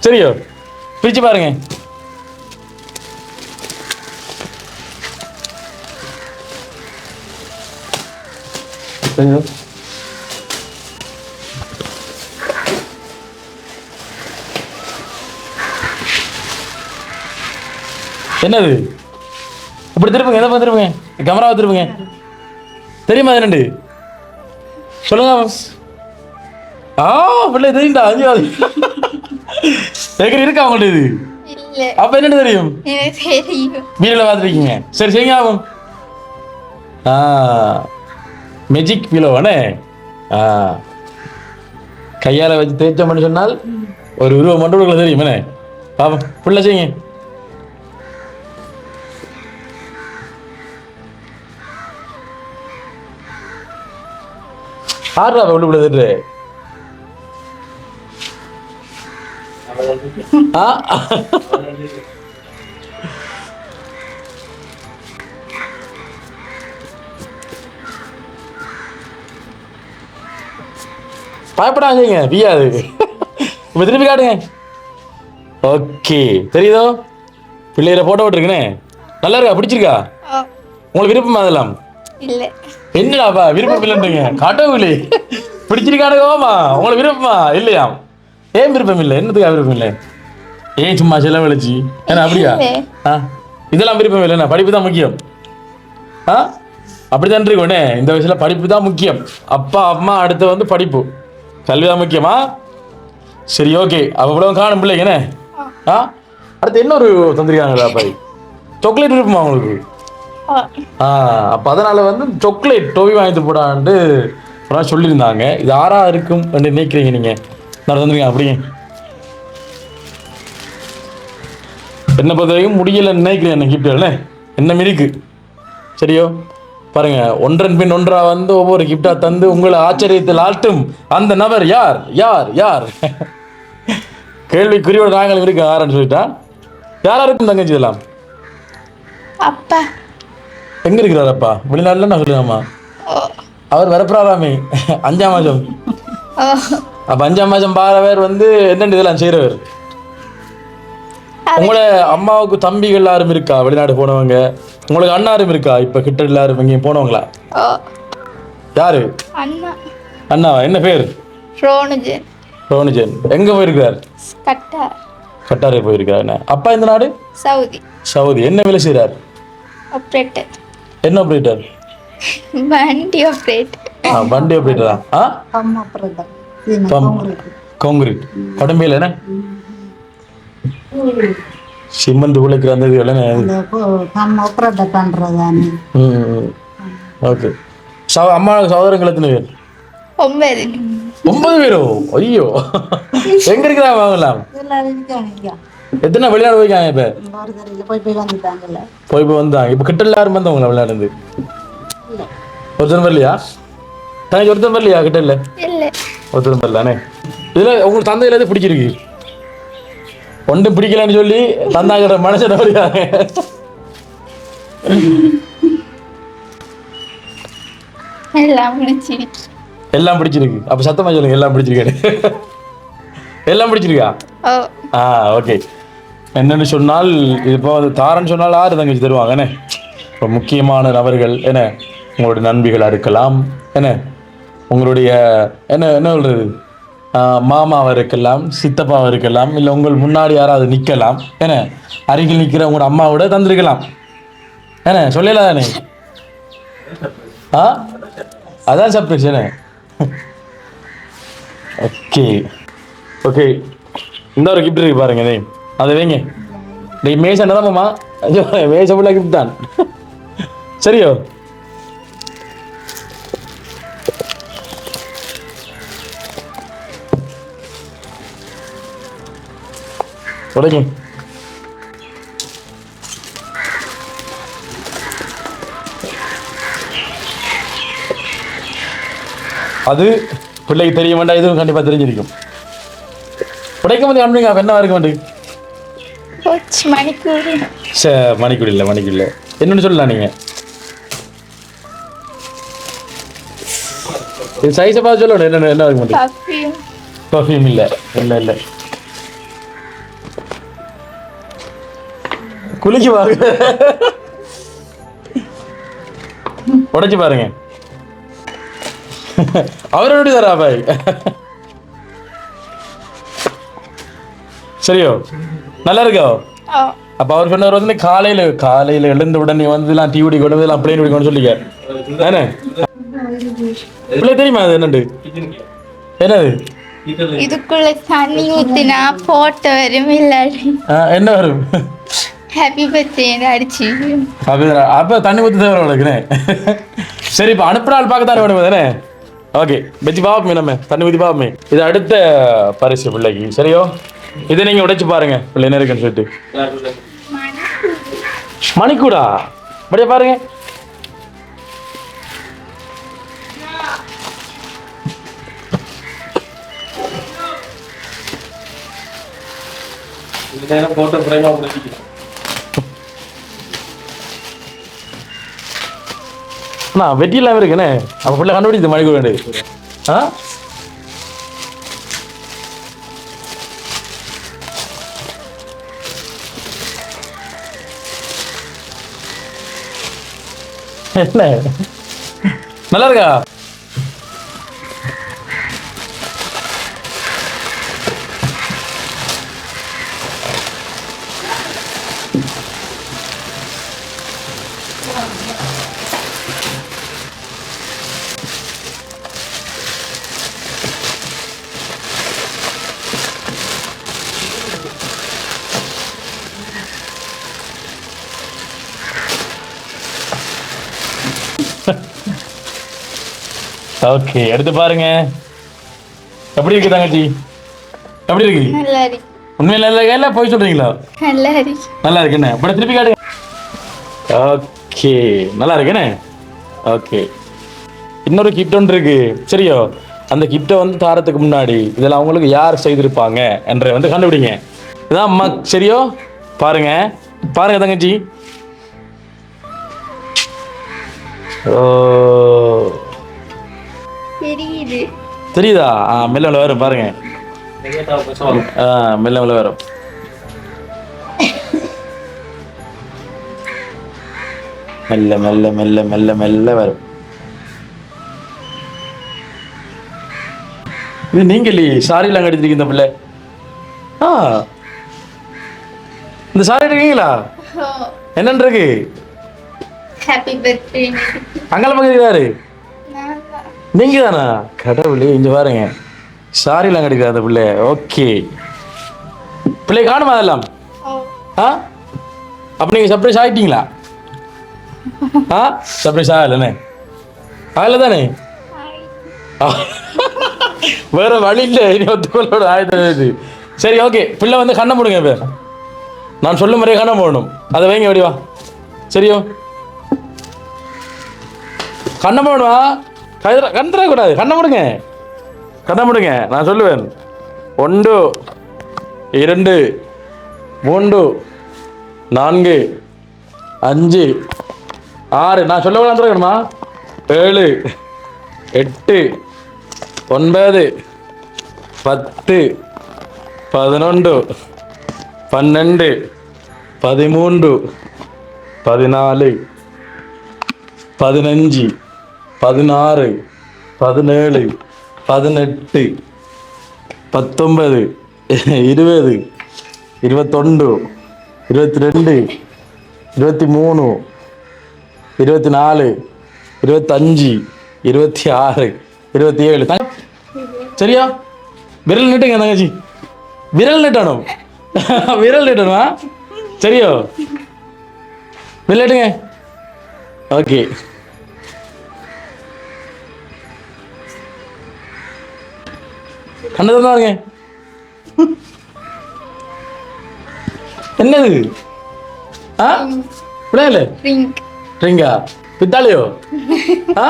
சரியோ? பிரிச்சு பாருங்க. என்னது இப்படி திருப்புங்க? எதை திருப்புங்க? கேமராவை திருப்புங்க. தெரியுமா? அது என்னண்டு சொல்லுங்க. பிள்ளை தெரியும்டா. அஞ்சாவது இருக்கா உங்கள்ட்ட இது? அப்ப என்னன்னு தெரியும்? வீடியோல பார்த்துருக்கீங்க. சரி, சரிங்க. ஆகும் மெஜிக் பீலோவானே, கையால் வச்சு தேய்ச்சோம்னு சொன்னால் ஒரு உருவம் மட்டும் தெரியுமே. பாப்போம், பிள்ளை செய்யுங்க. ஆடுறா உள்ளுக்குள்ள திட்டு. பயப்படாதீங்க, பியாது. இப்போ திருப்பி காட்டுங்க. ஓகே, தெரியுதோ? பிள்ளையில போட்டோ விட்டுருக்குனே. நல்லா இருக்கா? பிடிச்சிருக்கா? உங்களுக்கு விருப்பமா? அதெல்லாம் என்னடாப்பா விருப்பம் இல்லைன்றீங்க? காட்டவும் இல்லை. பிடிச்சிருக்கானுவோமா? உங்களுக்கு விருப்பமா? இல்லையா? ஏன் விருப்பம் இல்லை? என்னத்துக்கா விருப்பம் இல்லை? ஏன் சும்மா செலவழிச்சு? ஏன்னா அப்படியா? இதெல்லாம் விருப்பம் இல்லைண்ணா, படிப்பு தான் முக்கியம். அப்படித்தான் இருக்கோண்ணே. இந்த வயசுல படிப்பு தான் முக்கியம். அப்பா அம்மா அடுத்து வந்து படிப்பு, கல்விதான் முக்கியமா? சரி, ஓகே. அப்போ இவ்வளோ காணும் பிள்ளைங்கண்ணே. அடுத்து இன்னொரு தந்திரிக்காங்களா பாய்? சாக்லேட் விருப்பமா உங்களுக்கு? அப்போ அதனால வந்து சாக்லேட் டோவி வாங்கிட்டு போடான்ட்டு சொல்லியிருந்தாங்க. இது ஆறா இருக்கும் நினைக்கிறீங்க நீங்க? நான் தந்துருக்கேன். அப்படிங்க என்ன பொறுத்த வரைக்கும் முடியல நினைக்கிறேன். என்ன கிஃப்ட் என்ன மிருக்கு? சரியோ? பாருங்க, ஒன்றன் பின் ஒன்றா வந்து ஒவ்வொரு கிஃப்டா தந்து உங்களை ஆச்சரியத்தில் ஆட்டும் அந்த நபர் யார்? யார்? யார்? கேள்விக்குறியோட நாங்களும் இருக்கு. ஆரன்னு சொல்லிட்டா யாரா இருக்கும் தங்கச்சி? இதெல்லாம் அப்பா எங்க இருக்கிறார்? அப்பா வெளிநாட்டுல நான் சொல்லுவாமா? அவர் வரப்புறாராமே 5ஆம் மாதம். அப்ப 5ஆம் மாதம் பாரவர் வந்து என்னென்ன இதெல்லாம் செய்யறவர். உங்களை அம்மாவுக்கு தம்பிகள் எல்லாரும் இருக்கா? வெளிநாடு போனவங்க. உங்களுக்கு அண்ணாரும் இருக்கா? இப்ப கிட்ட எல்லாரும் எங்கேயும் போனவங்களா? யாரு? அண்ணா. என்ன பேர்? ரோனுஜன். எங்க போயிருக்கார்? கட்டாரே போயிருக்காரு. அப்பா இந்த நாடு சவுதி. சவுதி. என்ன வேலை செய்கிறார்? ஆப்ரேட்டர். என்ன ஆப்ரேட்டர்? வண்டி ஆப்ரேட்டர். வண்டி ஆப்ரேட்டரா? காங்கிரீட் உடம்பையில் என்ன சிமெண்ட் உழைக்கிற அந்த இது ஓகே. அம்மா சகோதரங்கள் எத்தனை பேர்? 9. 9 பேரோ? ஐயோ, எங்க இருக்கிறா வாங்கலாம்? எத்தனை விளையாட போய்க்காங்க? இப்ப போய் வந்தாங்க. இப்ப கிட்ட எல்லாரும் வந்தவங்களா விளையாடுறது? ஒருத்தர் வரலையா? தனக்கு ஒருத்தர் வரலையா கிட்ட? இல்ல ஒருத்தர் வரலானே. இதுல உங்களுக்கு தந்தையில எது பிடிச்சிருக்கு? ஒன்றும் பிடிக்கலன்னு சொல்லி தந்தாங்கிற மனுஷன் வருவாங்க. எல்லாம் பிடிச்சிருக்கு. அப்ப சத்தமா சொல்லுங்க, எல்லாம் பிடிச்சிருக்காரு. எல்லாம் பிடிச்சிருக்கா? ஓகே. என்னன்னு சொன்னால் இப்போ தாரன்னு சொன்னால் யாரு தங்கச்சி தருவாங்க என்ன? இப்போ முக்கியமான நபர்கள் என்ன, உங்களுடைய நண்பிகளாக இருக்கலாம் என்ன, உங்களுடைய என்ன என்ன சொல்றது, மாமாவாக இருக்கலாம், சித்தப்பாவாக இருக்கலாம், இல்லை உங்கள் முன்னாடி யாராவது நிற்கலாம் என்ன, அருகில் நிற்கிற உங்களோட அம்மாவோட தந்திருக்கலாம் என்ன, சொல்லலாம் தானே? அதான் சர்ப்ரைஸ் என்ன. Okay okay. இந்த ஒரு கிஃப்ட் இருக்கு பாருங்க, அதை வைங்க. டே மேச நிலமமா, ஐயோ மேச ஃபுல்லாக கிஃப்ட் தான். சரியோ? உடைங்க. அது பிள்ளைக்கு தெரிய வேண்டாம், இதுவும் கண்டிப்பாக தெரிஞ்சிருக்கும். உடைக்க வந்து காமிங்க, என்ன இருக்க வேண்டிய மணிக்கூட இல்லை, மணிக்கூட இல்லை. என்னன்னு சொல்லலாம் நீங்க? இது சைஸை பார்த்து சொல்லணும். என்ன என்ன இருக்க மாட்டேன்? பர்ஃப்யூம் இல்லை, இல்லை இல்லை. குளிக்க பாருங்க, உடைச்சு பாருங்க. அவர் எப்படி தரா பாய்? சரியோ? நல்லா இருக்கோ? அப்ப அவர் சொன்னவர் வந்து காலையில எழுந்த உடனே வந்து எல்லாம் டீ குடிக்கணும், எல்லாம் பிளேன் குடிக்கணும்னு சொல்லிக்க. தானே பிள்ளை தெரியுமா அது என்னண்டு? என்னது? இதுக்குள்ள தண்ணி ஊத்தினா போட்டோ வரும். இல்லாடி என்ன வரும்? ஹாப்பி பர்த்டே அடிச்சு. அப்ப தண்ணி ஊற்றி தேவை உனக்குண்ணே. சரி, இப்போ அனுப்புற நாள் பார்க்க தானே வேணும் தானே? ஓகே, வச்சு பார்ப்போமே, நம்ம தண்ணி ஊற்றி பார்ப்போமே. இது அடுத்த பரிசு பிள்ளைக்கு. சரியோ? இதை நீங்க உடைச்சு பாருங்க பிள்ளை என்ன இருக்குன்னு சொல்லிட்டு. மணிக்கூடா? அப்படியே பாருங்க. போட்டோ பிரேமா அண்ணா வெட்டி இல்லாம இருக்குண்ணே. அப்ப பிள்ளை கண்டுபிடிச்சு மணிக்கூட வேண்டியது. என்ன நல்லா இருக்கா? ஓகே, எடுத்து பாருங்க. எப்படி இருக்கு தங்கச்சி? எப்படி இருக்கு? உண்மையில நல்லா இருக்கா இல்ல போய் சொல்றீங்களா? நல்லா இருக்கு. என்ன பட திருப்பி காட்டுங்க. ஓகே, நல்லா இருக்கு. என்ன ஓகே. இன்னொரு கிஃப்ட் ஒன்று இருக்கு. சரியோ? அந்த கிஃப்டை வந்து தாரத்துக்கு முன்னாடி இதெல்லாம் அவங்களுக்கு யார் செய்திருப்பாங்க என்ற வந்து கண்டுபிடிங்க. இதான் அம்மா. சரியோ? பாருங்க பாருங்க தங்கச்சி. தெரியுதா? மெல்ல வரும் பாருங்க. மெல்ல வரும். மெல்ல மெல்ல மெல்ல மெல்ல மெல்ல வரும். இது நீங்க இல்லையே, சாரிலாம் கடிச்சிருக்கீங்க இந்த பிள்ளை. இந்த சாரி இருக்கீங்களா? என்னன்னு இருக்கு? Happy birthday. அங்கால பக்கத்துக்காரு நீங்க தானா? கடவுளே, இங்க பாருங்க, சாரிலாம் கிடைக்காது பிள்ளை. ஓகே, பிள்ளை காணுமா அதெல்லாம்? ஆ, அப்ப நீங்க சர்ப்ரைஸ் ஆகிட்டீங்களா? ஆ, சர்ப்ரைஸ் ஆகலண்ணே, ஆகல தானே? வேற வழி இல்லை, இனி ஒத்துக்கொள்ளோட ஆயுதம். சரி, ஓகே, பிள்ளை வந்து கண்ணை போடுங்க. இப்போ நான் சொல்லும் முறையே கண்ணை போடணும். அதை வைங்க, வடிவா. சரியோ, கண்ணை போடுவா. கண்டுறக்கூடாது, கண்ணை போடுங்க, கண்ணை போடுங்க. நான் சொல்லுவேன். 1 2 3 4 5 6. நான் சொல்ல வேணாமா? 7 8 9 10 11 12 13 14 15 16 17 18 19 20 21 22 23 24 25 26 27. சரியா? விரல் நீட்டுங்க தங்கச்சி, விரல் நீட்டணும். விரல் நீட்டணுமா? சரியோ, விரல் நீட்டுங்க. ஓகே, கண்ணு தந்தாருங்க. என்னது? ஆ, பிள்ளைல ரிங்கா பித்தாலையோ? ஆ,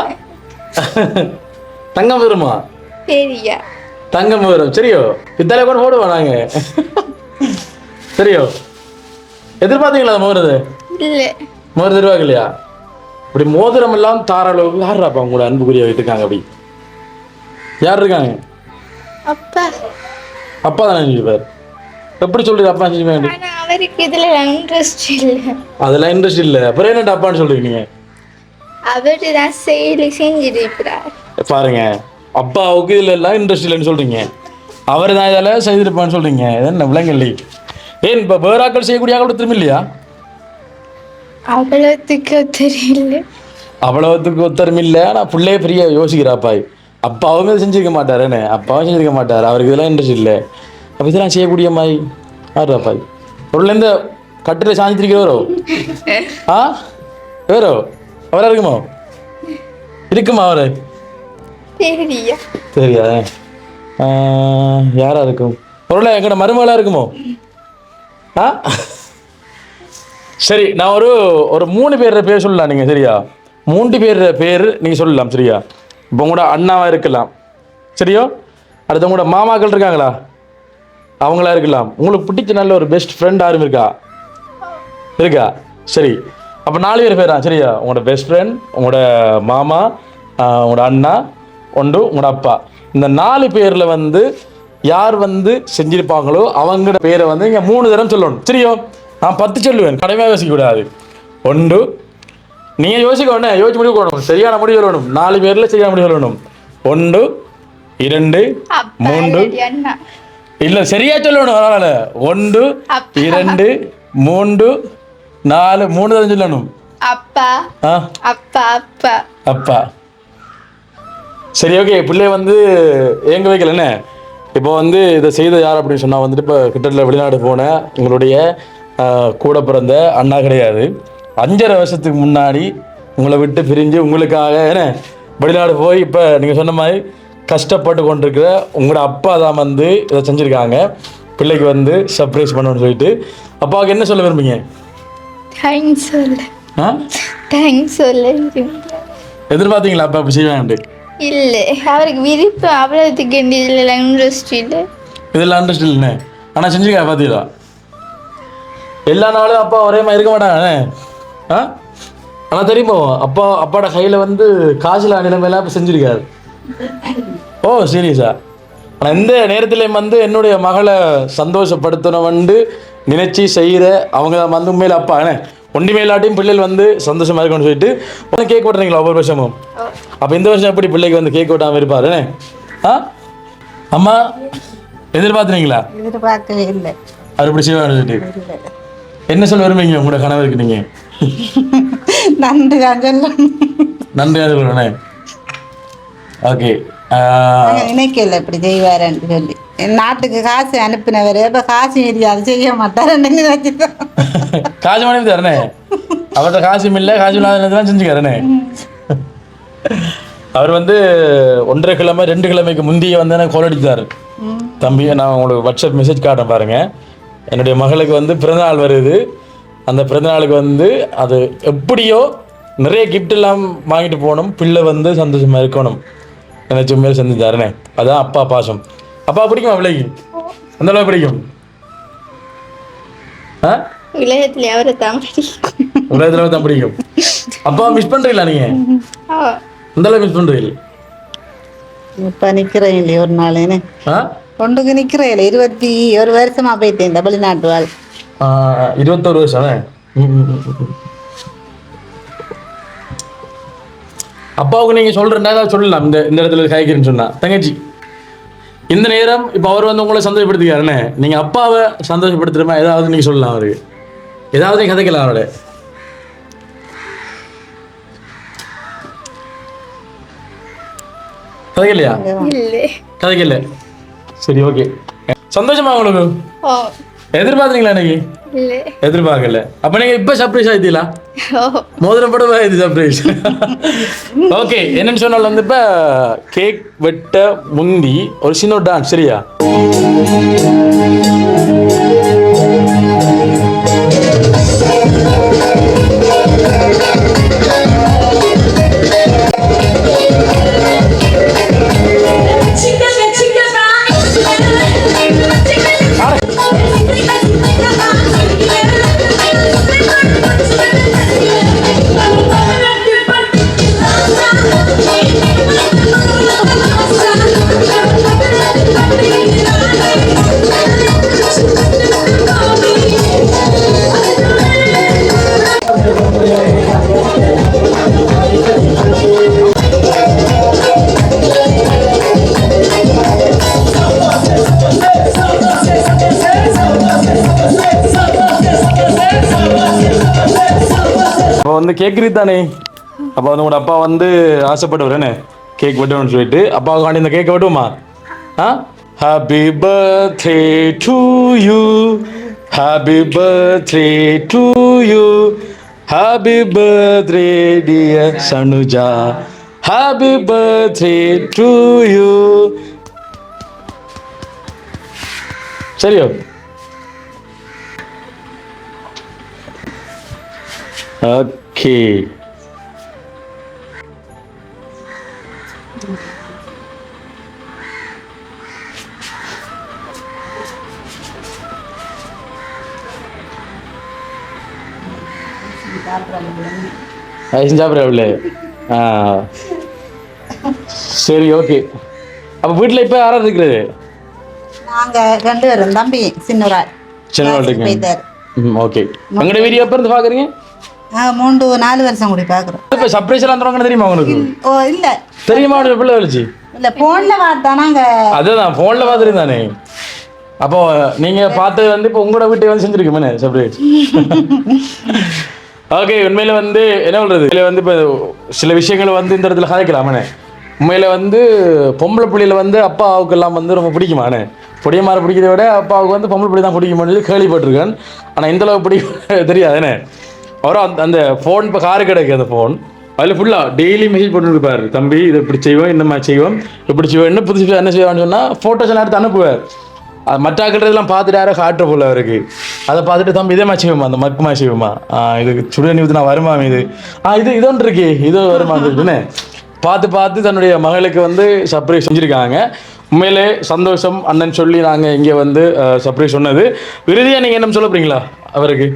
தங்கம் வருமா? சரியா, தங்கம் வரும். சரியோ, பித்தாலைய கூட போடுவோம் நாங்க. சரியோ, எதிர்பார்த்தீங்களா மோதிரது? இல்ல, மோதிரம் எதிர்பார்க்கலையா? இப்படி மோதிரம் எல்லாம் தார அளவுக்கு யாருப்பா உங்களோட அன்புக்குரிய இருக்காங்க? அப்படி யார் இருக்காங்க? அப்பா. அப்பா தானே செஞ்சுப்பார். எப்படி சொல்றீங்க அப்பா செஞ்சுப்பாங்க? ஆனா அவருக்கு இதுல இன்ட்ரெஸ்ட் இல்ல. அதெல்லாம் இன்ட்ரெஸ்ட் இல்லை, அப்புறம் என்ன அப்பான்னு சொல்றீங்க நீங்க? அவரு தான் செஞ்சுட்டு இருக்கிறார். பாருங்க, அப்பாவுக்கு இதுல எல்லாம் இன்ட்ரெஸ்ட் இல்லைன்னு சொல்றீங்க, அவர் தான் இதெல்லாம் செய்திருப்பான்னு சொல்றீங்க. என்ன விலங்கு இல்லை? ஏன் இப்ப வேறாக்கள் செய்யக்கூடிய ஆக்கள் திரும்ப இல்லையா? அவ்வளவுக்கு தெரியல. அவ்வளவுக்கு ஒத்தரும் இல்லை. ஆனா பிள்ளைய பெரிய யோசிக்கிறாப்பா. அப்பாவும் இதை செஞ்சிருக்க மாட்டார். என்ன, அப்பாவும் செஞ்சிருக்க மாட்டார். அவருக்கு இதெல்லாம் இன்ட்ரெஸ்ட் இல்லை. அப்ப இதெல்லாம் செய்யக்கூடிய மாதிரி ஆடுறாப்பா. பொருள் எந்த கட்டில சாஞ்சிருக்கிறவரோ? ஆ, வேறோ அவரா இருக்குமோ? இருக்குமா அவரு? சரியா, சரியா, யாரா இருக்கும்? பொருளை எங்கட மருமகளா இருக்குமோ? ஆ, சரி, நான் ஒரு 3 பேர் பேர் சொல்லலாம். நீங்க சரியா 3 பேர் பேர் நீங்க சொல்லலாம். சரியா, இப்போ உங்களோட அண்ணாவா இருக்கலாம். சரியோ, அடுத்து உங்களோட மாமாக்கள் இருக்காங்களா? அவங்களா இருக்கலாம். உங்களுக்கு பிடிச்ச நல்ல ஒரு பெஸ்ட் ஃப்ரெண்ட் யாரும் இருக்கா? இருக்கா? சரி, அப்போ 4 பேர் பேரா? சரியா, உங்களோட பெஸ்ட் ஃப்ரெண்ட், உங்களோட மாமா, உங்களோட அண்ணா, உங்களோட அப்பா. இந்த 4 பேர்ல வந்து யார் வந்து செஞ்சிருப்பாங்களோ அவங்களோட பேரை வந்து இங்கே 3 தரம் சொல்லணும். சரியோ, நான் 10 சொல்லுவேன், கடமையாக யோசிக்க கூடாது. 1 நீங்க யோசிக்க வேணே, யோசிச்சு முடிவு பண்ணணும். சரியான முடிவு சொல்லணும். 4 பேர்ல சரியான முடிவு சொல்லணும். 1 2 3. இல்ல, சரியா சொல்லணும். அதனால 1 2 3 4. 3 தான் சொல்லணும். அப்பா அப்பா அப்பா அப்பா. சரி, ஓகே. பிள்ளைய வந்து எங்க வைக்கல என்ன? இப்போ வந்து இதை செய்த யார் அப்படின்னு சொன்னா வந்துட்டு இப்போ கிட்டத்தட்ட வெளிநாடு போன உங்களுடைய கூட பிறந்த அண்ணா கிடையாது. 5.5 வருஷத்துக்கு முன்னாடி உங்களை விட்டு பிரிஞ்சு உங்களுக்காக என்ன வெளிநாடு போய் இப்போ நீங்கள் சொன்ன மாதிரி கஷ்டப்பட்டு கொண்டிருக்கிற உங்களோட அப்பா தான் வந்து இதை செஞ்சுருக்காங்க. பிள்ளைக்கு வந்து சர்ப்ரைஸ் பண்ணணும்னு சொல்லிட்டு அப்பாவுக்கு என்ன சொல்ல விரும்புங்க? தேங்க்ஸ் சொல்ல. தேங்க்ஸ் சொல்ல எதிர்பார்த்தீங்களா அப்பா இப்போ செய்வாங்க? இல்லை, அவருக்கு விருப்பம் அவ்வளோத்துக்கு இதில் இன்ட்ரெஸ்ட் இல்லை. இதெல்லாம் இன்ட்ரெஸ்ட் இல்லைண்ணே, ஆனால் செஞ்சுருக்கா பார்த்தீங்களா? எல்லா நாளும் அப்பா ஒரே மாதிரி இருக்க மாட்டாங்கண்ணே. ஆனால் தெரியுமோ அப்பாவோட கையில் வந்து காசில் நிலைமையெல்லாம் இப்போ செஞ்சுருக்காரு. ஓ, சீரியஸா? ஆனால் இந்த நேரத்துலேயும் வந்து என்னுடைய மகளை சந்தோஷப்படுத்தணும்னு நினைச்சி செய்கிற அவங்க வந்து உண்மையில் அப்பா என்ன ஒண்டி மேலாட்டையும் பிள்ளைகள் வந்து சந்தோஷமாக இருக்கும்னு சொல்லிட்டு உடனே கேக் வெட்டுறீங்களா ஒவ்வொரு வருஷமும்? அப்போ இந்த வருஷம் எப்படி பிள்ளைக்கு வந்து கேக் வெட்டாமல் இருப்பாரு? அம்மா எதிர்பார்த்துறீங்களா? எதிர்பார்க்கவே இல்லை. அவர் இப்படி செய்வாங்க சொல்லிட்டு என்ன சொல்ல விரும்புவீங்க உங்களோட கணவருக்கு நீங்க? நன்றி தான் சொல்லணும். நன்றியா சொல்லணே. ஓகே, நினைக்கல இப்படி செய்வாருன்னு சொல்லி. என் நாட்டுக்கு காசு அனுப்பினவர் இப்போ காசு ஏரியாது செய்ய மாட்டாருன்னு நினைச்சுதான். காசு மணி தரணே, அவர்கிட்ட காசும் இல்லை, காசு இல்லாததான் செஞ்சுக்கிறனே. அவர் வந்து 1.5 கிழமை 2 கிழமைக்கு முந்தைய வந்து எனக்கு கால் அடித்தார். தம்பி, நான் உங்களுக்கு வாட்ஸ்அப் மெசேஜ் காட்டுறேன் பாருங்க. என்னுடைய மகளுக்கு வந்து பிறந்தநாள் வருது. அந்த பிறந்தநாளுக்கு வந்து அது எப்படியோ நிறைய கிஃப்ட் எல்லாம் வாங்கிட்டு போகணும், பிள்ளை வந்து சந்தோஷமா இருக்கணும் நினைச்ச மாரி செஞ்சு தரனே. அதான் அப்பா பாசம். அப்பா பிடிக்கும் பிள்ளைக்கு அந்த அளவு பிடிக்கும். உலகத்துல அவரை தான் உலகத்துல தான் பிடிக்கும். அப்பா மிஸ் பண்றீங்களா நீங்க? அந்த அளவு மிஸ் பண்றீங்க? இப்ப நிக்கிறேன் இல்லையா ஒரு நாள் ஒன்றுக்கு நிக்கிறேன் 21 வருஷமா போயிட்டேன் இந்த வெளிநாட்டு வாழ். 21 வருஷம். அப்பாவுக்கு நீங்க சொல்றேன்னா ஏதாவது சொல்லலாம். இந்த இடத்துல காய்கறின்னு சொன்னா தங்கச்சி இந்த நேரம் இப்போ அவர் வந்து உங்களை சந்தோஷப்படுத்திக்காருன்னு நீங்க அப்பாவை சந்தோஷப்படுத்துறமா ஏதாவது நீங்க சொல்லலாம். அவருக்கு ஏதாவது நீங்க கதைக்கலாம் அவரோட. கதைக்கலையா? கதைக்கல. சரி, ஓகே. சந்தோஷமா உங்களுக்கு? எதிர்பார்த்தீங்களா இன்னைக்கு? எதிர்பார்க்கல. அப்ப நீங்க இப்ப சர்ப்ரைஸ் ஆயிட்டீங்களா? மோதிரம் படம் ஆயிடுச்சு சர்ப்ரைஸ். ஓகே, என்னன்னு சொன்னாலும் வந்து இப்ப கேக் வெட்ட முந்தி ஒரு சின்ன டான்ஸ். சரியா? வந்து கேட்குறது தானே. அப்போ வந்து உங்களோட அப்பா வந்து ஆசைப்பட்டவர் கேக் வெட்டணும்னு சொல்லிட்டு அப்பாவுக்காண்டி இந்த கேக்கை வெட்டுவோமா? Happy birthday to you, happy birthday to you, happy birthday dear Sanuja, happy birthday to you. சரியோ? ஓகே. சாப்பிட்றவில்லை. சரி, ஓகே. அப்போ வீட்டில் இப்போ யாராவது இருக்கிறது? நாங்கள் 2 பேரும், தம்பி சின்னவரா. ஓகே. எங்கட வீடியோ எப்போ இருந்து பார்க்குறீங்க? 3-4 வருஷம் கூட பார்க்குறோம். இப்போ சர்ப்ரைஸ் எல்லாம் தருவாங்க தெரியுமா உங்களுக்கு? ஓ இல்லை தெரியுமா உனக்கு பிள்ளை வலிச்சு? இல்லை, ஃபோனில் பார்த்தா நாங்கள். அதுதான் ஃபோனில் பார்த்துட்டு தானே. அப்போ நீங்கள் பார்த்து வந்து இப்போ உங்களோட வீட்டை வந்து செஞ்சுருக்கீங்க சர்ப்ரைஸ். ஓகே. உண்மையில் வந்து என்ன சொல்கிறது, இதில் வந்து இப்போ சில விஷயங்களை வந்து இந்த இடத்துல கதைக்கலாமே. உண்மையில் வந்து பொம்பளை பிள்ளையில வந்து அப்பாவுக்கெல்லாம் வந்து ரொம்ப பிடிக்குமாண்ணே. பொடிய மாதிரி பிடிக்கிறத விட அப்பாவுக்கு வந்து பொம்பளை பிள்ளை தான் பிடிக்குமான்னு சொல்லி கேள்விப்பட்டிருக்கேன். ஆனால் இந்தளவு பிடிக்கும் தெரியாதுண்ணே. அவரும் அந்த ஃபோன் இப்போ காரு கிடைக்கு அந்த ஃபோன் அதில் ஃபுல்லாக டெய்லி மெசேஜ் போட்டுருப்பார். தம்பி இதை இப்படி செய்வோம், இந்த மாதிரி செய்வோம், இப்படி செய்வோம், என்ன புதுசு என்ன செய்வான்னு சொன்னால் ஃபோட்டோஸ் எல்லாம் எடுத்து அனுப்புவார். மற்றாக்கிறதெல்லாம் பார்த்துட்டு யாரோ காட்டுற போல அவருக்கு. அதை பார்த்துட்டு தம்பி இதே மாதிரி செய்வோமா, அந்த மக்குமா செய்வோமா, இது சுடுதண்ணி ஊற்றி நான் வருமா, இது ஒன்று இருக்கு, இது வருமா இருக்குன்னு பார்த்து தன்னுடைய மகளுக்கு வந்து சர்ப்ரைஸ் செஞ்சுருக்காங்க. உண்மையிலே சந்தோஷம் அண்ணன் சொல்லி நாங்கள் இங்கே வந்து சர்ப்ரைஸ் சொன்னது. இறுதியாக நீங்கள் என்ன சொல்ல போறீங்களா அவருக்கு?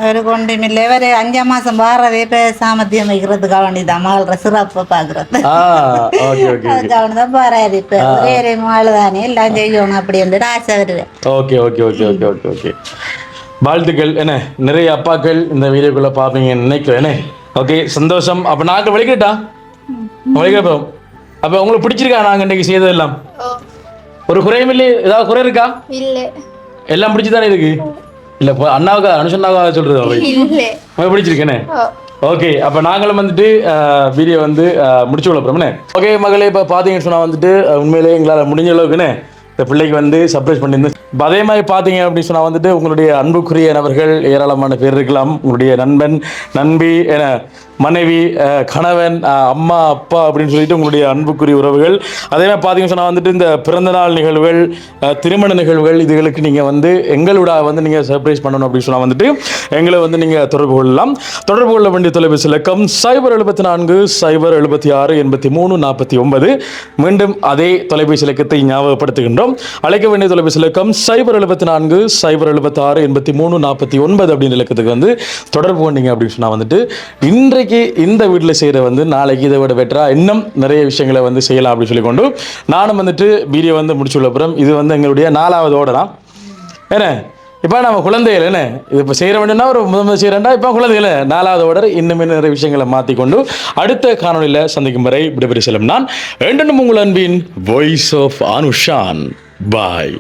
அவருக்கு ஒன்றும் இல்லை. இவர் 5 மாதம் வாரதே இப்போ சாமர்த்தியம் வைக்கிறதுக்காக வேண்டியதான் மகள சிறப்பாக பார்க்குறது. அதுக்காக தான் பாராது. இப்போ ஒரே மகள் தானே எல்லாம் செய்யணும் அப்படி வந்துட்டு ஆசை வருவேன். Okay okay okay okay okay okay. வாழ்த்துக்கள். என்ன நிறைய அப்பாக்கள் இந்த வீடியோக்குள்ளே பார்ப்பீங்கன்னு நினைக்கிறேன். ஓகே, சந்தோஷம். அப்போ நாங்கள் வலிக்கிட்டா வலிக்கிறோம். அப்போ உங்களுக்கு பிடிச்சிருக்கா நாங்கள் இன்றைக்கி செய்ததெல்லாம்? ஒரு குறையும் இல்லை? ஏதாவது குறை இருக்கா? இல்லை, எல்லாம் பிடிச்சி தானே இருக்கு. இல்லை இப்போ அண்ணாவுக்கு அனுஷன்னாவுக்காக சொல்கிறது அவை இல்ல பிடிச்சிருக்கேனே. ஓகே, அப்போ நாங்களும் வந்துட்டு வீடியோ வந்து முடிச்சு விடப்போம்னே. ஓகே மகளே, இப்போ பார்த்தீங்கன்னு சொன்னால் வந்துட்டு உண்மையிலேயே எங்களால் முடிஞ்ச அளவுக்குன்னு இந்த பிள்ளைக்கு வந்து சர்ப்ரைஸ் பண்ணியிருந்தேன். இப்போ அதே மாதிரி பார்த்தீங்க அப்படின்னு சொன்னால் வந்துட்டு உங்களுடைய அன்புக்குரிய நபர்கள் ஏராளமான பேர் இருக்கலாம். உங்களுடைய நண்பன், நண்பி, மனைவி, கணவன், அம்மா, அப்பா அப்படின்னு சொல்லிட்டு உங்களுடைய அன்புக்குரிய உறவுகள். அதே மாதிரி பார்த்தீங்கன்னு சொன்னால் வந்துட்டு இந்த பிறந்தநாள் நிகழ்வுகள், திருமண நிகழ்வுகள், இதுகளுக்கு நீங்கள் வந்து எங்களோட வந்து நீங்கள் சர்ப்ரைஸ் பண்ணணும் அப்படின்னு சொன்னால் வந்துட்டு எங்களை வந்து நீங்கள் தொடர்பு கொள்ளலாம். தொடர்பு கொள்ள வேண்டிய தொலைபேசி இலக்கம் 074 076 83 49. மீண்டும் அதே தொலைபேசி இலக்கத்தை ஞாபகப்படுத்துகின்றோம். அழைக்க வேண்டிய தொலைபேசி இலக்கம் 074 076 83 49 அப்படின்ற இலக்கத்துக்கு வந்து தொடர்பு கொண்டீங்க அப்படின்னு சொன்னால் வந்துட்டு இன்றைக்கு இந்த வீட்டில் செய்கிற வந்து நாளைக்கு இதை விட பெட்டரா இன்னும் நிறைய விஷயங்களை வந்து செய்யலாம் அப்படின்னு சொல்லி கொண்டு நானும் வந்துட்டு வீடியோ வந்து முடிச்சுள்ள அப்புறம் இது வந்து எங்களுடைய 4வது ஓடலாம். ஏன்னா இப்போ நம்ம குழந்தைகள் என்ன இது இப்போ செய்கிற வேண்டியன்னா ஒரு முதல் செய்கிறேன்டா இப்போ குழந்தைகள் 4வது ஓடர் இன்னுமே நிறைய விஷயங்களை மாற்றிக்கொண்டு அடுத்த காணொலியில் சந்திக்கும் வரை விடைபெற்று செல்லும் நான் என்றும் உங்கள் அன்பின் வாய்ஸ் ஆஃப் அனுஷான். பாய்.